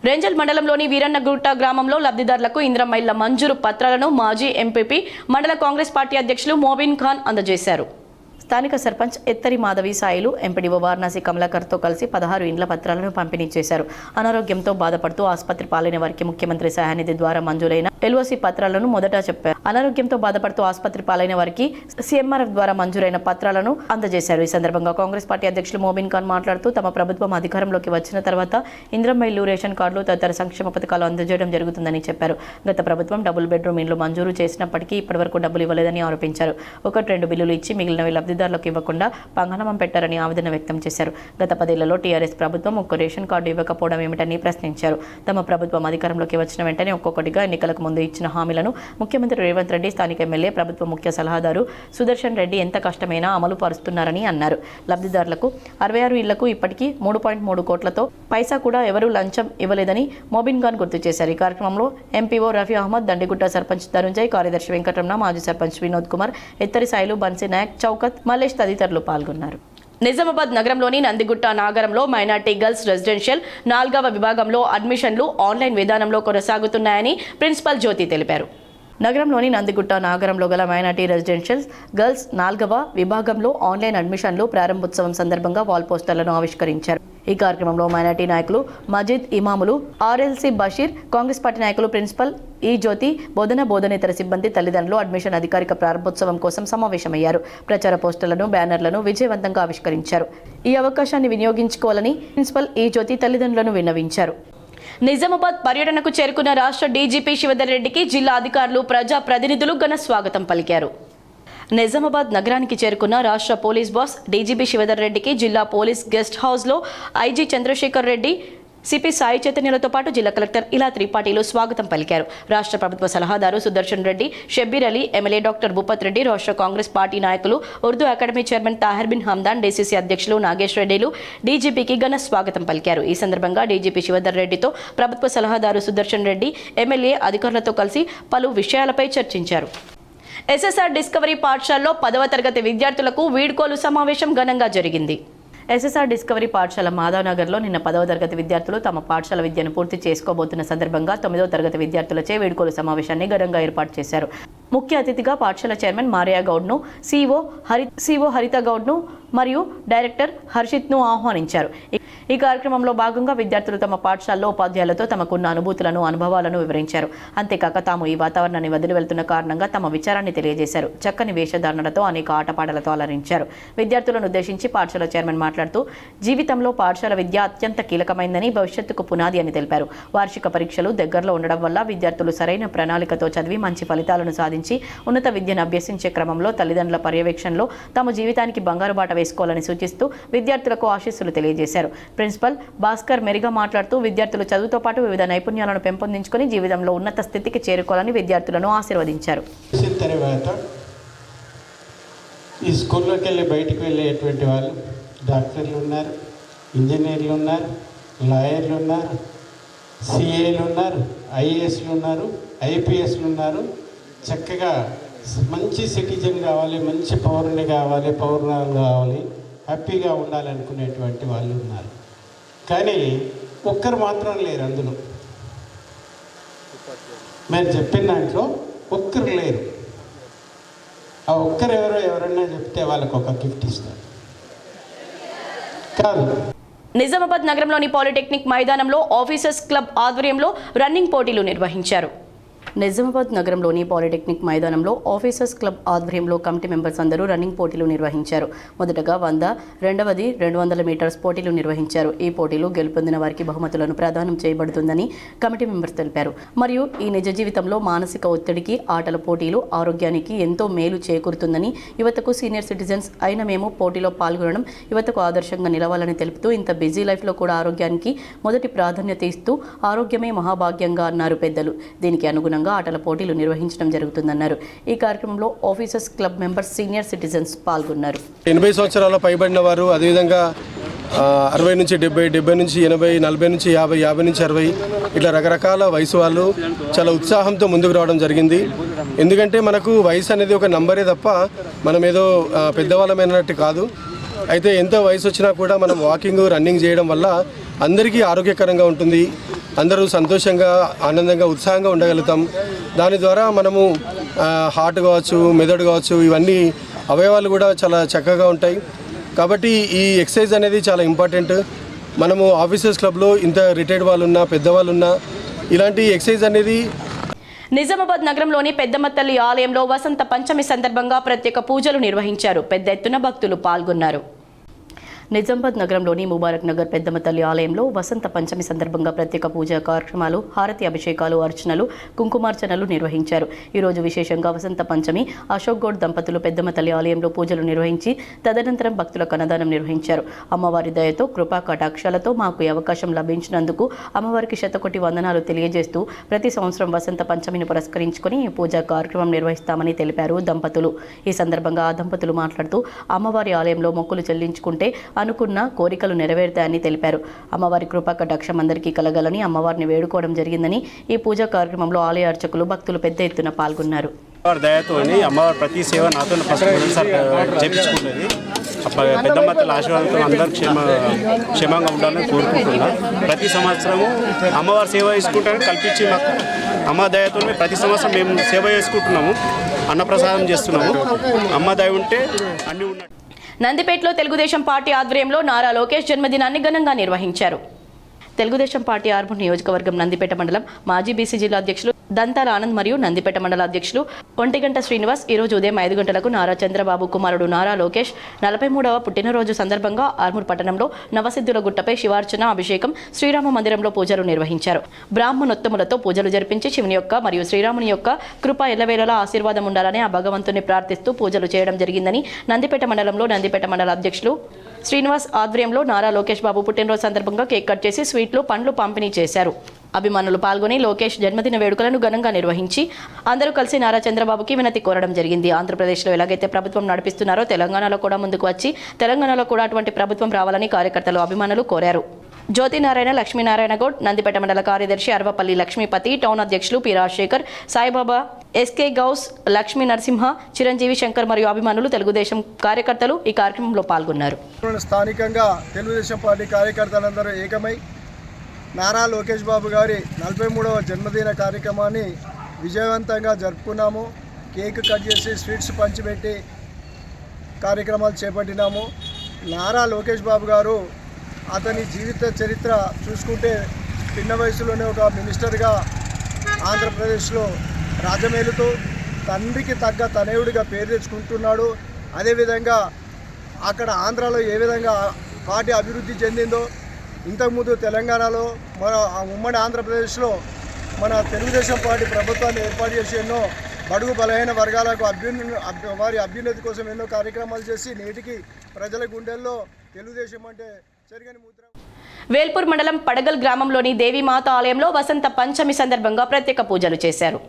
రెంజల్ మండలంలోని వీరన్నగుట్ట గ్రామంలో లబ్ధిదారులకు ఇందిరమ్మ ఇళ్ల మంజూరు పత్రాలను మాజీ ఎంపీపీ, మండల కాంగ్రెస్ పార్టీ అధ్యక్షులు మోబిన్ ఖాన్ అందజేశారు. స్థానిక సర్పంచ్ ఎత్తరి మాధవి సాయిలు, ఎంపీడీఓ వారణాసి కమలాకర్తో కలిసి 16 ఇండ్ల పత్రాలను పంపిణీ చేశారు. అనారోగ్యంతో బాధపడుతూ ఆసుపత్రి పాలైన వారికి ముఖ్యమంత్రి సహాయనిధి ద్వారా మంజూరైన ఎల్ఓసి పత్రాలను మొదట చెప్పారు. అనారోగ్యంతో బాధపడుతూ ఆసుపత్రి పాలైన వారికి సీఎంఆర్ఎఫ్ ద్వారా మంజూరైన పత్రాలను అందజేశారు. ఈ సందర్భంగా కాంగ్రెస్ పార్టీ అధ్యక్షులు మోబిన్ ఖాన్ మాట్లాడుతూ, తమ ప్రభుత్వం అధికారంలోకి వచ్చిన తర్వాత ఇందిరమ్మ ఇల్లు, రేషన్ కార్డులు తదితర సంక్షేమ పథకాలు అందజేయడం జరుగుతుందని చెప్పారు. గత ప్రభుత్వం డబుల్ బెడ్రూమ్ ఇండ్లు మంజూరు చేసినప్పటికీ ఇప్పటివరకు డబ్బులు ఇవ్వలేదని ఆరోపించారు. 1-2 బిల్లులు ఇచ్చి మిగిలినవి లబ్ధిదారులకు ఇవ్వకుండా పంగనామం పెట్టారని ఆవేదన వ్యక్తం చేశారు. గత 10 ఏళ్లలో టీఆర్ఎస్ ప్రభుత్వం ఒక్క రేషన్ కార్డు ఇవ్వకపోవడం ఏమిటని ప్రశ్నించారు. తమ ప్రభుత్వం అధికారంలోకి వచ్చిన వెంటనే ఒక్కొక్కటిగా ఎన్నికలకు ముందు ఇచ్చిన హామీలను ముఖ్యమంత్రి రేవంత్ రెడ్డి, స్థానిక ఎమ్మెల్యే, ప్రభుత్వ ముఖ్య సలహాదారు సుదర్శన్ రెడ్డి ఎంత కష్టమైనా అమలు పరుస్తున్నారని అన్నారు. లబ్ధిదారులకు 66 ఇళ్లకు ఇప్పటికీ 3.3 కోట్లతో పైసా కూడా ఎవరూ లంచం ఇవ్వలేదని మోబిన్ ఖాన్ గుర్తు చేశారు. ఈ కార్యక్రమంలో ఎంపీఓ రఫీ అహ్మద్, దండిగుట్ట సర్పంచ్ ధనుంజయ్, కార్యదర్శి వెంకటరమణ, మాజీ సర్పంచ్ వినోద్ కుమార్, ఎత్తరి సాయిలు, బన్సీ నాయక్, చౌకత్, మల్లేష్ తదితరులు పాల్గొన్నారు. నిజామాబాద్ నగరంలోని నందిగుట్ట నాగరంలో మైనార్టీ గర్ల్స్ రెసిడెన్షియల్ 4వ విభాగంలో అడ్మిషన్లు ఆన్లైన్ విధానంలో కొనసాగుతున్నాయని ప్రిన్సిపల్ జ్యోతి తెలిపారు. నగరంలోని నందిగుట్ట నాగరంలో గల మైనార్టీ రెసిడెన్షియల్ గర్ల్స్ 4వ విభాగంలో ఆన్లైన్ అడ్మిషన్లు ప్రారంభోత్సవం సందర్భంగా వాల్ పోస్టర్లను ఆవిష్కరించారు. ఈ కార్యక్రమంలో మైనార్టీ నాయకులు మజీద్ ఇమాములు, ఆర్ఎల్సీ బషీర్, కాంగ్రెస్ పార్టీ నాయకులు, ప్రిన్సిపల్ ఈ జ్యోతి, బోధనేతర సిబ్బంది, తల్లిదండ్రులు అడ్మిషన్ అధికారిక ప్రారంభోత్సవం కోసం సమావేశమయ్యారు. ప్రచార పోస్టర్లను, బ్యానర్లను విజయవంతంగా ఆవిష్కరించారు. ఈ అవకాశాన్ని వినియోగించుకోవాలని ప్రిన్సిపల్ ఈ జ్యోతి తల్లిదండ్రులను విన్నవించారు. నిజామాబాద్ పర్యటనకు చేరుకున్న రాష్ట్ర డీజీపీ శివధర్ రెడ్డికి జిల్లా అధికారులు, ప్రజా ప్రతినిధులు ఘన స్వాగతం పలికారు. నిజామాబాద్ నగరానికి చేరుకున్న రాష్ట్ర పోలీస్ బాస్ డీజీపీ శివధర్ రెడ్డికి జిల్లా పోలీస్ గెస్ట్ హౌస్లో ఐజీ చంద్రశేఖర్ రెడ్డి, సిపి సాయి చైతన్యలతో పాటు జిల్లా కలెక్టర్ ఇలా త్రిపాఠీలు స్వాగతం పలికారు. రాష్ట్ర ప్రభుత్వ సలహాదారు సుదర్శన్ రెడ్డి, షబ్బీర్ అలీ, ఎమ్మెల్యే డాక్టర్ భూపత్ రెడ్డి, రాష్ట్ర కాంగ్రెస్ పార్టీ నాయకులు, Urdu academy chairman Tahir bin Hamdan, DCC అధ్యక్షులు నాగేష్ రెడ్డిలు డీజీపీకి ఘన స్వాగతం పలికారు. ఈ సందర్భంగా డీజీపీ శివధర్ రెడ్డితో ప్రభుత్వ సలహాదారు సుదర్శన్ రెడ్డి, ఎమ్మెల్యే అధికారులతో కలిసి పలు విషయాలపై చర్చించారు. ఎస్ఎస్ఆర్ డిస్కవరీ పాఠశాలలో 10వ తరగతి విద్యార్థులకు వీడ్కోలు సమావేశం ఘనంగా జరిగింది. ఎస్ఎస్ఆర్ డిస్కవరీ పాఠశాల మాధవనగర్లో నిన్న 10వ తరగతి విద్యార్థులు తమ పాఠశాల విద్యను పూర్తి చేసుకోబోతున్న సందర్భంగా 9వ తరగతి విద్యార్థులచే వీడ్కోలు సమావేశాన్ని ఘనంగా ఏర్పాటు చేశారు. ముఖ్య అతిథిగా పాఠశాల చైర్మన్ మారియా గౌడ్ను, సిఓ హరిత గౌడ్ను మరియు డైరెక్టర్ హర్షిత్ను ఆహ్వానించారు. ఈ కార్యక్రమంలో భాగంగా విద్యార్థులు తమ పాఠశాలలో ఉపాధ్యాయులతో తమకున్న అనుభూతులను, అనుభవాలను వివరించారు. అంతేకాక తాము ఈ వాతావరణాన్ని వదిలి వెళ్తున్న కారణంగా తమ విచారాన్ని తెలియజేశారు. చక్కని వేషధారణలతో అనేక ఆటపాటలతో అలరించారు. విద్యార్థులను ఉద్దేశించి పాఠశాల చైర్మన్ మాట్లాడుతూ, జీవితంలో పాఠశాల విద్య అత్యంత కీలకమైందని, భవిష్యత్తుకు పునాది అని తెలిపారు. వార్షిక పరీక్షలు దగ్గరలో ఉండడం వల్ల విద్యార్థులు సరైన ప్రణాళికతో చదివి మంచి ఫలితాలను సాధించి ఉన్నత విద్యను అభ్యసించే క్రమంలో తల్లిదండ్రుల పర్యవేక్షణలో తమ జీవితానికి బంగారు బాట వేసుకోవాలని సూచిస్తూ విద్యార్థులకు ఆశీస్సులు తెలియజేశారు. ప్రిన్సిపల్ భాస్కర్ మెరిగా మాట్లాడుతూ, విద్యార్థులు చదువుతో పాటు వివిధ నైపుణ్యాలను పెంపొందించుకొని జీవితంలో ఉన్నత స్థితికి చేరుకోవాలని విద్యార్థులను ఆశీర్వదించారు. తర్వాత ఈ స్కూల్లోకి వెళ్ళి బయటికి వెళ్ళేటువంటి వాళ్ళు డాక్టర్లు ఉన్నారు, ఇంజనీర్లు ఉన్నారు, లాయర్లు ఉన్నారు, సిఏలు ఉన్నారు, ఐఏఎస్లు ఉన్నారు, ఐపీఎస్లు ఉన్నారు. చక్కగా మంచి సిటిజన్ కావాలి, మంచి పౌరుని కావాలి, పౌరురాలు కావాలి, హ్యాపీగా ఉండాలనుకునేటువంటి వాళ్ళు ఉన్నారు. కానీ ఒక్కరు మాత్రం లేరు అందులో, మీరు చెప్పిన దాంట్లో ఒక్కరు లేరు. ఆ ఒక్కరు ఎవరన్నా చెప్తే వాళ్ళకు ఒక గిఫ్ట్ ఇస్తారు కాదు. నిజామాబాద్ నగరంలోని పాలిటెక్నిక్ మైదానంలో ఆఫీసర్స్ క్లబ్ ఆధ్వర్యంలో రన్నింగ్ పోటీలు నిర్వహించారు. నిజామాబాద్ నగరంలోని పాలిటెక్నిక్ మైదానంలో ఆఫీసర్స్ క్లబ్ ఆధ్వర్యంలో కమిటీ మెంబర్స్ అందరూ రన్నింగ్ పోటీలు నిర్వహించారు. మొదటగా 100, రెండవది 200 మీటర్స్ పోటీలు నిర్వహించారు. ఈ పోటీలు గెలుపొందిన వారికి బహుమతులను ప్రదానం చేయబడుతుందని కమిటీ మెంబర్స్ తెలిపారు. మరియు ఈ నిజ జీవితంలో మానసిక ఒత్తిడికి ఆటల పోటీలు ఆరోగ్యానికి ఎంతో మేలు చేకూరుతుందని, యువతకు సీనియర్ సిటిజన్స్ అయిన మేము పోటీలో పాల్గొనడం యువతకు ఆదర్శంగా నిలవాలని తెలుపుతూ, ఇంత బిజీ లైఫ్లో కూడా ఆరోగ్యానికి మొదటి ప్రాధాన్యత ఇస్తూ ఆరోగ్యమే మహాభాగ్యంగా అన్నారు పెద్దలు. దీనికి అనుగుణంగా ఆటల పోటీలు నిర్వహించడం జరుగుతుందన్నారు. ఈ కార్యక్రమంలో officers club members, senior citizens పాల్గొన్నారు. 80 సంవత్సరాల పైబడిన వారు, అదేవిధంగా 60 నుంచి 70, 70 నుంచి 80, 40 నుంచి 50, 50 నుంచి 60 ఇట్లా రకరకాల వయసు వాళ్ళు చాలా ఉత్సాహంతో ముందుకు రావడం జరిగింది. ఎందుకంటే మనకు వయసు అనేది ఒక నంబరే తప్ప మనం ఏదో పెద్దవాళ్ళమైనట్టు కాదు. అయితే ఎంత వయసు వచ్చినా కూడా మనం వాకింగ్, రన్నింగ్ చేయడం వల్ల అందరికీ ఆరోగ్యకరంగా ఉంటుంది. అందరూ సంతోషంగా, ఆనందంగా, ఉత్సాహంగా ఉండగలుగుతాం. దాని ద్వారా మనము హార్ట్ కావచ్చు, మెదడు కావచ్చు, ఇవన్నీ అవయవాలు కూడా చాలా చక్కగా ఉంటాయి. కాబట్టి ఈ ఎక్సర్సైజ్ అనేది చాలా ఇంపార్టెంట్. మనము ఆఫీసర్స్ క్లబ్లో ఇంత రిటైర్డ్ వాళ్ళు ఉన్నా, పెద్దవాళ్ళు ఉన్నా, ఇలాంటి ఎక్సర్సైజ్ అనేది. నిజామాబాద్ నగరంలోని పెద్దమ్మ తల్లి ఆలయంలో వసంత పంచమి సందర్భంగా ప్రత్యేక పూజలు నిర్వహించారు. పెద్ద ఎత్తున భక్తులు పాల్గొన్నారు. నిజామాబాద్ నగరంలోని ముబారక్ నగర్ పెద్దమ్మ తల్లి ఆలయంలో వసంత పంచమి సందర్భంగా ప్రత్యేక పూజా కార్యక్రమాలు, హారతి అభిషేకాలు, అర్చనలు, కుంకుమార్చనలు నిర్వహించారు. ఈరోజు విశేషంగా వసంత పంచమి అశోక్ గౌడ్ దంపతులు పెద్దమ్మ తల్లి ఆలయంలో పూజలు నిర్వహించి తదనంతరం భక్తులకు అన్నదానం నిర్వహించారు. అమ్మవారి దయతో, కృపా కటాక్షాలతో మాకు ఈ అవకాశం లభించినందుకు అమ్మవారికి శతకోటి వందనాలు తెలియజేస్తూ ప్రతి సంవత్సరం వసంత పంచమిని పురస్కరించుకొని ఈ పూజా కార్యక్రమం నిర్వహిస్తామని తెలిపారు దంపతులు. ఈ సందర్భంగా ఆ దంపతులు మాట్లాడుతూ అమ్మవారి ఆలయంలో మొక్కులు చెల్లించుకుంటే అనుకున్న కోరికలు నెరవేరుతాయని తెలిపారు. అమ్మవారి కృపా కటాక్షం అందరికీ కలగాలని అమ్మవారిని వేడుకోవడం జరిగిందని, ఈ పూజా కార్యక్రమంలో ఆలయ అర్చకులు, భక్తులు పెద్ద ఎత్తున పాల్గొన్నారు. అమ్మవారి దయతో అమ్మవారి ప్రతి సేవ నాతో చేయించుకుంటుంది. పెద్దమ్మ తల్లి ఆశీర్వాదంతో అందరూ క్షేమంగా ఉండాలని కోరుకుంటున్నా. ప్రతి సంవత్సరము అమ్మవారి సేవ చేసుకుంటారని కల్పించి మాకు అమ్మ దయతో ప్రతి సంవత్సరం మేము సేవ చేసుకుంటున్నాము, అన్నప్రసాదం చేస్తున్నాము. అమ్మ దయ ఉంటే అన్నీ ఉన్నాయి. నందిపేటలో తెలుగుదేశం పార్టీ ఆధ్వర్యంలో నారా లోకేష్ జన్మదినాన్ని ఘనంగా నిర్వహించారు. తెలుగుదేశం పార్టీ ఆర్మూర్ నియోజకవర్గం నందిపేట మండలం మాజీ బీసీ జిల్లా అధ్యక్షులు దంతాల ఆనంద్ మరియు నందిపేట మండల అధ్యక్షులు ఒంటిగంట శ్రీనివాస్ ఈరోజు ఉదయం 5 గంటలకు నారా చంద్రబాబు కుమారుడు నారా లోకేష్ 43వ పుట్టినరోజు సందర్భంగా ఆర్మూర్ పట్టణంలో నవసిద్ధుల గుట్టపై శివార్చన, అభిషేకం, శ్రీరామ మందిరంలో పూజలు నిర్వహించారు. బ్రాహ్మణోత్తములతో పూజలు జరిపించి శివుని యొక్క మరియు శ్రీరాముని యొక్క కృప ఎల్లవేళలా ఆశీర్వాదం ఉండాలని ఆ భగవంతుని ప్రార్థిస్తూ పూజలు చేయడం జరిగిందని నందిపేట మండలంలో నందిపేట మండల అధ్యక్షులు శ్రీనివాస్ ఆధ్వర్యంలో నారా లోకేష్ బాబు పుట్టినరోజు సందర్భంగా కేక్ కట్ చేసి స్వీట్లు, పండ్లు పంపిణీ చేశారు. అభిమానులు పాల్గొని లోకేష్ జన్మదిన వేడుకలను ఘనంగా నిర్వహించి అందరూ కలిసి నారా చంద్రబాబుకి వినతి కోరడం జరిగింది. ఆంధ్రప్రదేశ్లో ఎలాగైతే ప్రభుత్వం నడిపిస్తున్నారో తెలంగాణలో కూడా ముందుకు వచ్చి తెలంగాణలో కూడా అటువంటి ప్రభుత్వం రావాలని కార్యకర్తలు, అభిమానులు కోరారు. జ్యోతినారాయణ, లక్ష్మీనారాయణ గౌడ్, నందిపేట మండల కార్యదర్శి అర్వపల్లి లక్ష్మీపతి, టౌన్ అధ్యక్షులు పి రాజశేఖర్, సాయిబాబా, ఎస్కే గౌస్, లక్ష్మీ నరసింహ, చిరంజీవి శంకర్ మరియు అభిమానులు, తెలుగుదేశం కార్యకర్తలు ఈ కార్యక్రమంలో పాల్గొన్నారు. స్థానికంగా తెలుగుదేశం పార్టీ కార్యకర్తలందరూ ఏకమై నారా లోకేష్ బాబు గారి 43వ జన్మదిన కార్యక్రమాన్ని విజయవంతంగా జరుపుకున్నాము. కేక్ కట్ చేసి స్వీట్స్ పంచిపెట్టి కార్యక్రమాలు చేపట్టినాము. నారా లోకేష్ బాబు గారు అతని జీవిత చరిత్ర చూసుకుంటే చిన్న వయసులోనే ఒక మినిస్టర్గా ఆంధ్రప్రదేశ్లో రాజమేలుతూ తండ్రికి తగ్గ తనయుడిగా పేరు తెచ్చుకుంటున్నాడు. అదేవిధంగా అక్కడ ఆంధ్రాలో ఏ విధంగా పార్టీ అభివృద్ధి చెందిందో, ఇంతకుముందు తెలంగాణలో మన ఉమ్మడి ఆంధ్రప్రదేశ్లో మన తెలుగుదేశం పార్టీ ప్రభుత్వాన్ని ఏర్పాటు చేసి ఎన్నో బడుగు బలహీన వర్గాలకు వారి అభ్యున్నతి కోసం ఎన్నో కార్యక్రమాలు చేసి నేటికి ప్రజల గుండెల్లో తెలుగుదేశం అంటే చెరగని ముద్ర. వేల్పూర్ మండలం పడగల్ గ్రామంలోని దేవీమాత ఆలయంలో వసంత పంచమి సందర్భంగా ప్రత్యేక పూజలు చేశారు.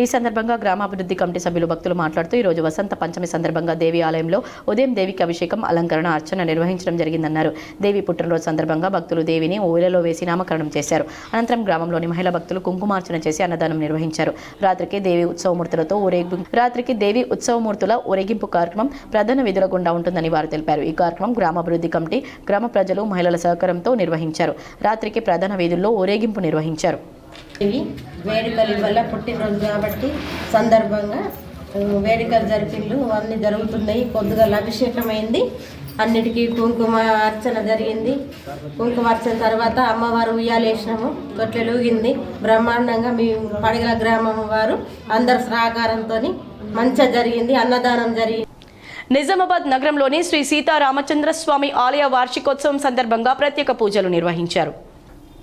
ఈ సందర్భంగా గ్రామాభివృద్ధి కమిటీ సభ్యులు, భక్తులు మాట్లాడుతూ ఈరోజు వసంత పంచమి సందర్భంగా దేవి ఆలయంలో ఉదయం దేవికి అభిషేకం, అలంకరణ, అర్చన నిర్వహించడం జరిగిందన్నారు. దేవి పుట్టినరోజు సందర్భంగా భక్తులు దేవిని ఊయలలో వేసి నామకరణం చేశారు. అనంతరం గ్రామంలోని మహిళా భక్తులు కుంకుమార్చన చేసి అన్నదానం నిర్వహించారు. రాత్రికి దేవి ఉత్సవమూర్తుల ఊరేగింపు కార్యక్రమం ప్రధాన విధుల గుండా ఉంటుందని వారు తెలిపారు. ఈ కార్యక్రమం గ్రామాభివృద్ధి కమిటీ, గ్రామ ప్రజలు, మహిళల సహకారంతో నిర్వహించారు. రాత్రికి ప్రధాన వీధుల్లో ఊరేగింపు నిర్వహించారు. ఇవి వేడుకలు వల్ల పుట్టినరోజు కాబట్టి సందర్భంగా వేడుకలు జరిపిండ్లు అన్నీ జరుగుతున్నాయి. పొద్దుగా అభిషేకం అయింది, అన్నిటికీ కుంకుమ అర్చన జరిగింది. కుంకుమ అర్చన తర్వాత అమ్మవారు ఉయ్యాలేసినాము, తొట్టెలు ఊగింది బ్రహ్మాండంగా. మీ పడగల గ్రామం వారు అందరి సహకారంతో మంచిగా జరిగింది. అన్నదానం జరిగింది. నిజామాబాద్ నగరంలోని శ్రీ సీతారామచంద్ర స్వామి ఆలయ వార్షికోత్సవం సందర్భంగా ప్రత్యేక పూజలు నిర్వహించారు.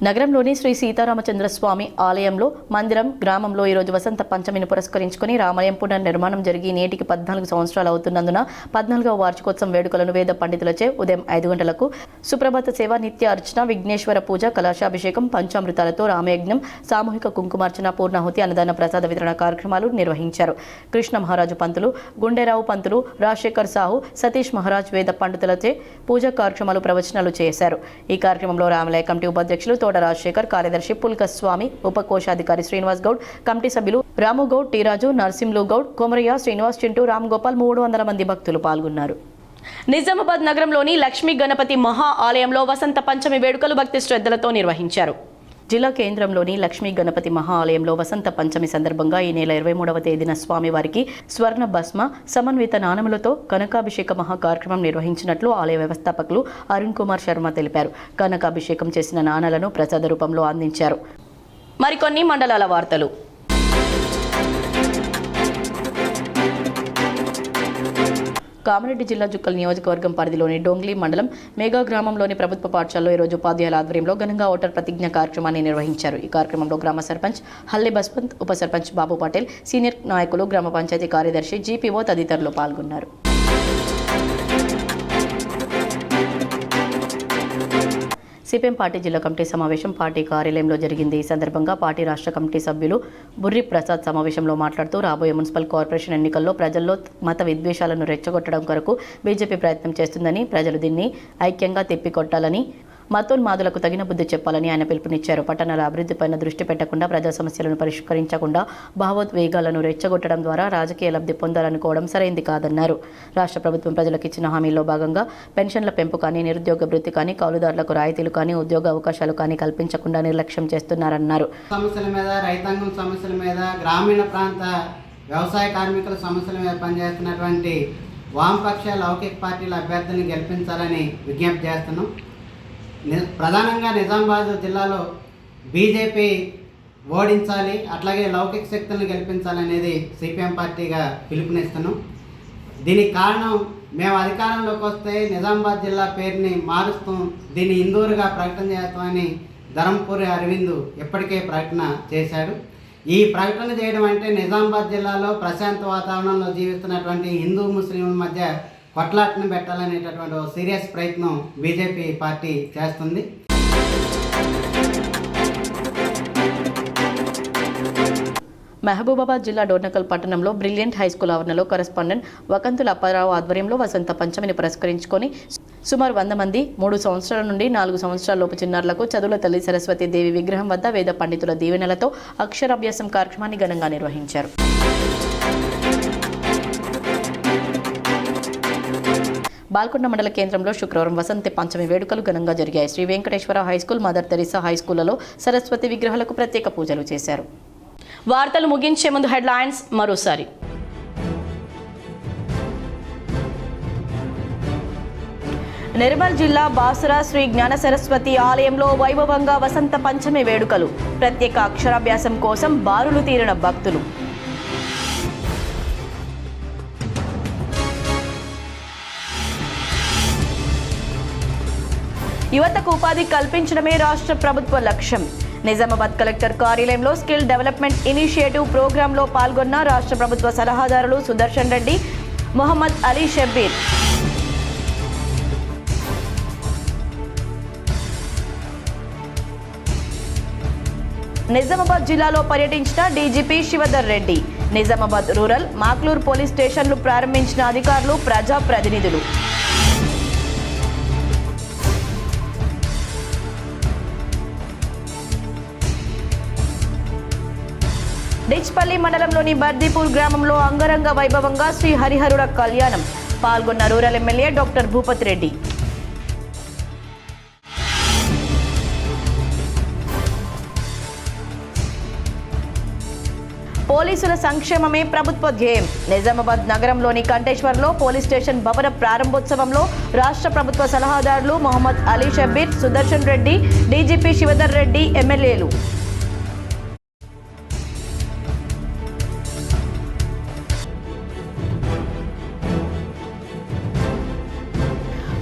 నగరంలోని శ్రీ సీతారామచంద్ర స్వామి ఆలయంలో మందిరం గ్రామంలో ఈరోజు వసంత పంచమిని పురస్కరించుకుని రామాలయం పునర్నిర్మాణం జరిగి నేటికి 14 సంవత్సరాలు అవుతున్నందున 14వ వార్షికోత్సవం వేడుకలను వేద పండితులచే ఉదయం 5 గంటలకు సుప్రభాత సేవ, నిత్య అర్చన, విఘ్నేశ్వర పూజ, కలశాభిషేకం, పంచామృతాలతో రామయజ్ఞం, సామూహిక కుంకుమార్చన, పూర్ణాహుతి, అన్నదాన ప్రసాద వితరణ కార్యక్రమాలు నిర్వహించారు. కృష్ణ మహారాజు పంతులు, గుండెరావు పంతులు, రాజశేఖర్ సాహు, సతీష్ మహారాజ్ వేద పండితులచే పూజా కార్యక్రమాలు ప్రవచనాలు చేశారు. ఈ కార్యక్రమంలో రామాలయ కమిటీ ఉపాధ్యక్షులు తోట రాజశేఖర్, కార్యదర్శి పుల్కస్వామి, ఉపకోశాధికారి శ్రీనివాస్ గౌడ్, కమిటీ సభ్యులు రాము గౌడ్, టీరాజు, నర్సింలు గౌడ్, కొమరయ్య, శ్రీనివాస్, చింటూ, రామ్ గోపాల్ 300 మంది భక్తులు పాల్గొన్నారు. నిజామాబాద్ నగరంలోని లక్ష్మీ గణపతి మహా ఆలయంలో వసంత పంచమి వేడుకలు భక్తి శ్రద్ధలతో నిర్వహించారు. జిల్లా కేంద్రంలోని లక్ష్మీ గణపతి మహా ఆలయంలో వసంత పంచమి సందర్భంగా ఈ నెల 23వ తేదీన స్వామివారికి స్వర్ణ భస్మ సమన్విత నాణములతో కనకాభిషేక మహా కార్యక్రమం నిర్వహించినట్లు ఆలయ వ్యవస్థాపకులు అరుణ్ కుమార్ శర్మ తెలిపారు. కనకాభిషేకం చేసిన నాణాలను ప్రసాద రూపంలో అందించారు. మరికొన్ని మండలాల వార్తలు. కామారెడ్డి జిల్లా జుక్కల్ నియోజకవర్గం పరిధిలోని డోంగ్లీ మండలం మేఘా గ్రామంలోని ప్రభుత్వ పాఠశాలలో ఈరోజు ఉపాధ్యాయుల ఆధ్వర్యంలో ఘనంగా ఓటర్ ప్రతిజ్ఞ కార్యక్రమాన్ని నిర్వహించారు. ఈ కార్యక్రమంలో గ్రామ సర్పంచ్ హల్లే బస్వంత్, ఉప సర్పంచ్ బాబు పటేల్, సీనియర్ నాయకులు, గ్రామ పంచాయతీ కార్యదర్శి, జీపీఓ తదితరులు పాల్గొన్నారు. సిపిఎం పార్టీ జిల్లా కమిటీ సమావేశం పార్టీ కార్యాలయంలో జరిగింది. ఈ సందర్భంగా పార్టీ రాష్ట్ర కమిటీ సభ్యులు బుర్రి ప్రసాద్ సమావేశంలో మాట్లాడుతూ రాబోయే మున్సిపల్ కార్పొరేషన్ ఎన్నికల్లో ప్రజల్లో మత విద్వేషాలను రెచ్చగొట్టడం కొరకు బీజేపీ ప్రయత్నం చేస్తుందని, ప్రజలు దీన్ని ఐక్యంగా తిప్పికొట్టాలని, మతోన్మాదులకు తగిన బుద్ధి చెప్పాలని ఆయన పిలుపునిచ్చారు. పట్టణాల అభివృద్ధిపైన దృష్టి పెట్టకుండా ప్రజా సమస్యలను పరిష్కరించకుండా భావోద్వేగాలను రెచ్చగొట్టడం ద్వారా రాజకీయ లబ్ధి పొందాలనుకోవడం సరైంది కాదన్నారు. రాష్ట్ర ప్రభుత్వం ప్రజలకు ఇచ్చిన హామీల్లో భాగంగా పెన్షన్ల పెంపు కానీ, నిరుద్యోగ భృతి కానీ, కౌలుదారులకు రాయితీలు కానీ, ఉద్యోగ అవకాశాలు కానీ కల్పించకుండా నిర్లక్ష్యం చేస్తున్నారన్నారు. సమస్యల మీద, రైతాంగం సమస్యల మీద, గ్రామీణ ప్రాంత వ్యవసాయ కార్మికుల సమస్యల మీద పనిచేస్తున్నటువంటి వామపక్ష లౌకిక పార్టీల అభ్యర్థులను గెలిపించాలని విజ్ఞప్తి చేస్తున్నాం. ప్రధానంగా నిజామాబాద్ జిల్లాలో బీజేపీ ఓడించాలి, అట్లాగే లౌకిక శక్తులను గెలిపించాలనేది సిపిఎం పార్టీగా పిలుపునిస్తున్నాం. దీనికి కారణం మేము అధికారంలోకి వస్తే నిజామాబాద్ జిల్లా పేరుని మారుస్తాం, దీన్ని ఇందూరుగా ప్రకటన చేస్తామని ధరంపూరి అరవింద్ ఇప్పటికే ప్రకటన చేశాడు. ఈ ప్రకటన చేయడం అంటే నిజామాబాద్ జిల్లాలో ప్రశాంత వాతావరణంలో జీవిస్తున్నటువంటి హిందూ ముస్లింల మధ్య కొట్లాటను పెట్టాలనేటటువంటి ఒక సీరియస్ ప్రయత్నం బీజేపీ పార్టీ చేస్తుంది. మహబూబాబాద్ జిల్లా డోర్నకల్ పట్టణంలో బ్రిలియంట్ హైస్కూల్ ఆవరణలో కరెస్పాండెంట్ వకంతుల అప్పారావు ఆధ్వర్యంలో వసంత పంచమిని పురస్కరించుకొని సుమారు 100 మంది 3 సంవత్సరాల నుండి 4 సంవత్సరాల లోపు చిన్నారులకు చదువుల తల్లి సరస్వతి దేవి విగ్రహం వద్ద వేద పండితుల దీవెనలతో అక్షరాభ్యాసం కార్యక్రమాన్ని ఘనంగా నిర్వహించారు. బాల్కొండ మండల కేంద్రంలో శుక్రవారం వసంత పంచమి వేడుకలు ఘనంగా జరిగాయి. Shri Venkateswara high school, Mother Teresa హైస్కూళ్లలో సరస్వతి విగ్రహాలకు ప్రత్యేక పూజలు చేశారు. వార్తలు ముగించే ముందు హెడ్లైన్స్ మరోసారి. నిర్మల్ జిల్లా బాసురా శ్రీ జ్ఞాన సరస్వతి ఆలయంలో వైభవంగా వసంత పంచమి వేడుకలు. ప్రత్యేక అక్షరాభ్యాసం కోసం బారులు తీరిన భక్తులు. యువతకు ఉపాధి కల్పించడమే రాష్ట్ర ప్రభుత్వ లక్ష్యం. నిజామాబాద్ కలెక్టర్ కార్యాలయంలో స్కిల్ డెవలప్మెంట్ ఇనిషియేటివ్ ప్రోగ్రాంలో పాల్గొన్న రాష్ట్ర ప్రభుత్వ సలహాదారులు సుదర్శన్ రెడ్డి, మొహమ్మద్ అలీ షబ్బీర్. నిజామాబాద్ జిల్లాలో పర్యటించిన DGP Shivadhar Reddy. Nizamabad rural, Makloor police స్టేషన్లు ప్రారంభించిన అధికారులు, ప్రజాప్రతినిధులు. డిచ్పల్లి మండలంలోని బర్దీపూర్ గ్రామంలో అంగరంగ వైభవంగా శ్రీ హరిహరుల కళ్యాణం. పాల్గొన్న rural MLA doctor Bhupathi Reddy. పోలీసుల సంక్షేమమే ప్రభుత్వ ధ్యేయం. నిజామాబాద్ నగరంలోని కంటేశ్వర్లో పోలీస్ స్టేషన్ భవన ప్రారంభోత్సవంలో రాష్ట్ర ప్రభుత్వ సలహాదారులు మొహమ్మద్ అలీ షబ్బీర్, సుదర్శన్ రెడ్డి, డీజీపీ శివధర్ రెడ్డి, ఎమ్మెల్యేలు.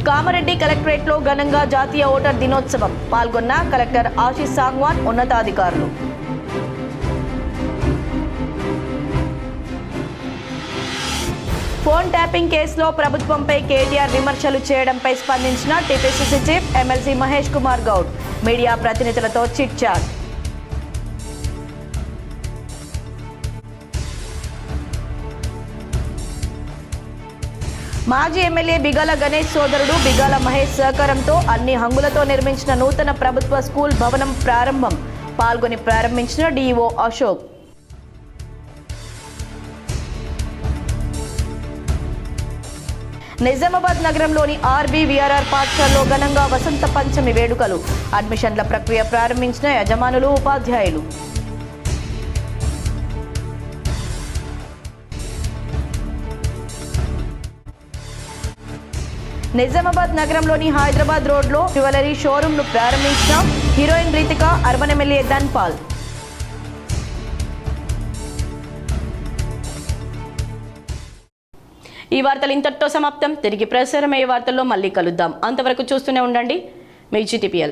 కామారెడ్డి కలెక్టరేట్లో ఘనంగా జాతీయ ఓటర్ దినోత్సవం. పాల్గొన్న కలెక్టర్ ఆశీష్ సాంగ్వాన్, ఉన్నతాధికారులు. ఫోన్ ట్యాపింగ్ కేసులో ప్రభుత్వంపై కేటీఆర్ విమర్శలు చేయడంపై స్పందించిన TPCC chief MLC Mahesh Kumar Goud. Media ప్రతినిధులతో చిట్ చాట్. మాజీ ఎమ్మెల్యే బిగాల గణేష్ సోదరుడు బిగాల మహేష్ సహకారంతో అన్ని హంగులతో నిర్మించిన నూతన ప్రభుత్వ స్కూల్ భవనం ప్రారంభం. పాల్గొని ప్రారంభించిన డీఈఓ అశోక్. నిజామాబాద్ నగరంలోని ఆర్బీవీఆర్ఆర్ పాఠశాలలో ఘనంగా వసంత పంచమి వేడుకలు. అడ్మిషన్ల ప్రక్రియ ప్రారంభించిన యజమానులు, ఉపాధ్యాయులు. నిజామాబాద్ నగరంలోని హైదరాబాద్ రోడ్లో జ్యువెలరీ షోరూంను ప్రారంభించిన heroine Ritika, urban MLA Dhanpal. ఈ వార్తలు ఇంతటితో సమాప్తం. తిరిగి ప్రసారమయ్యే వార్తల్లో మళ్ళీ కలుద్దాం. అంతవరకు చూస్తూనే ఉండండి మీ GTPL.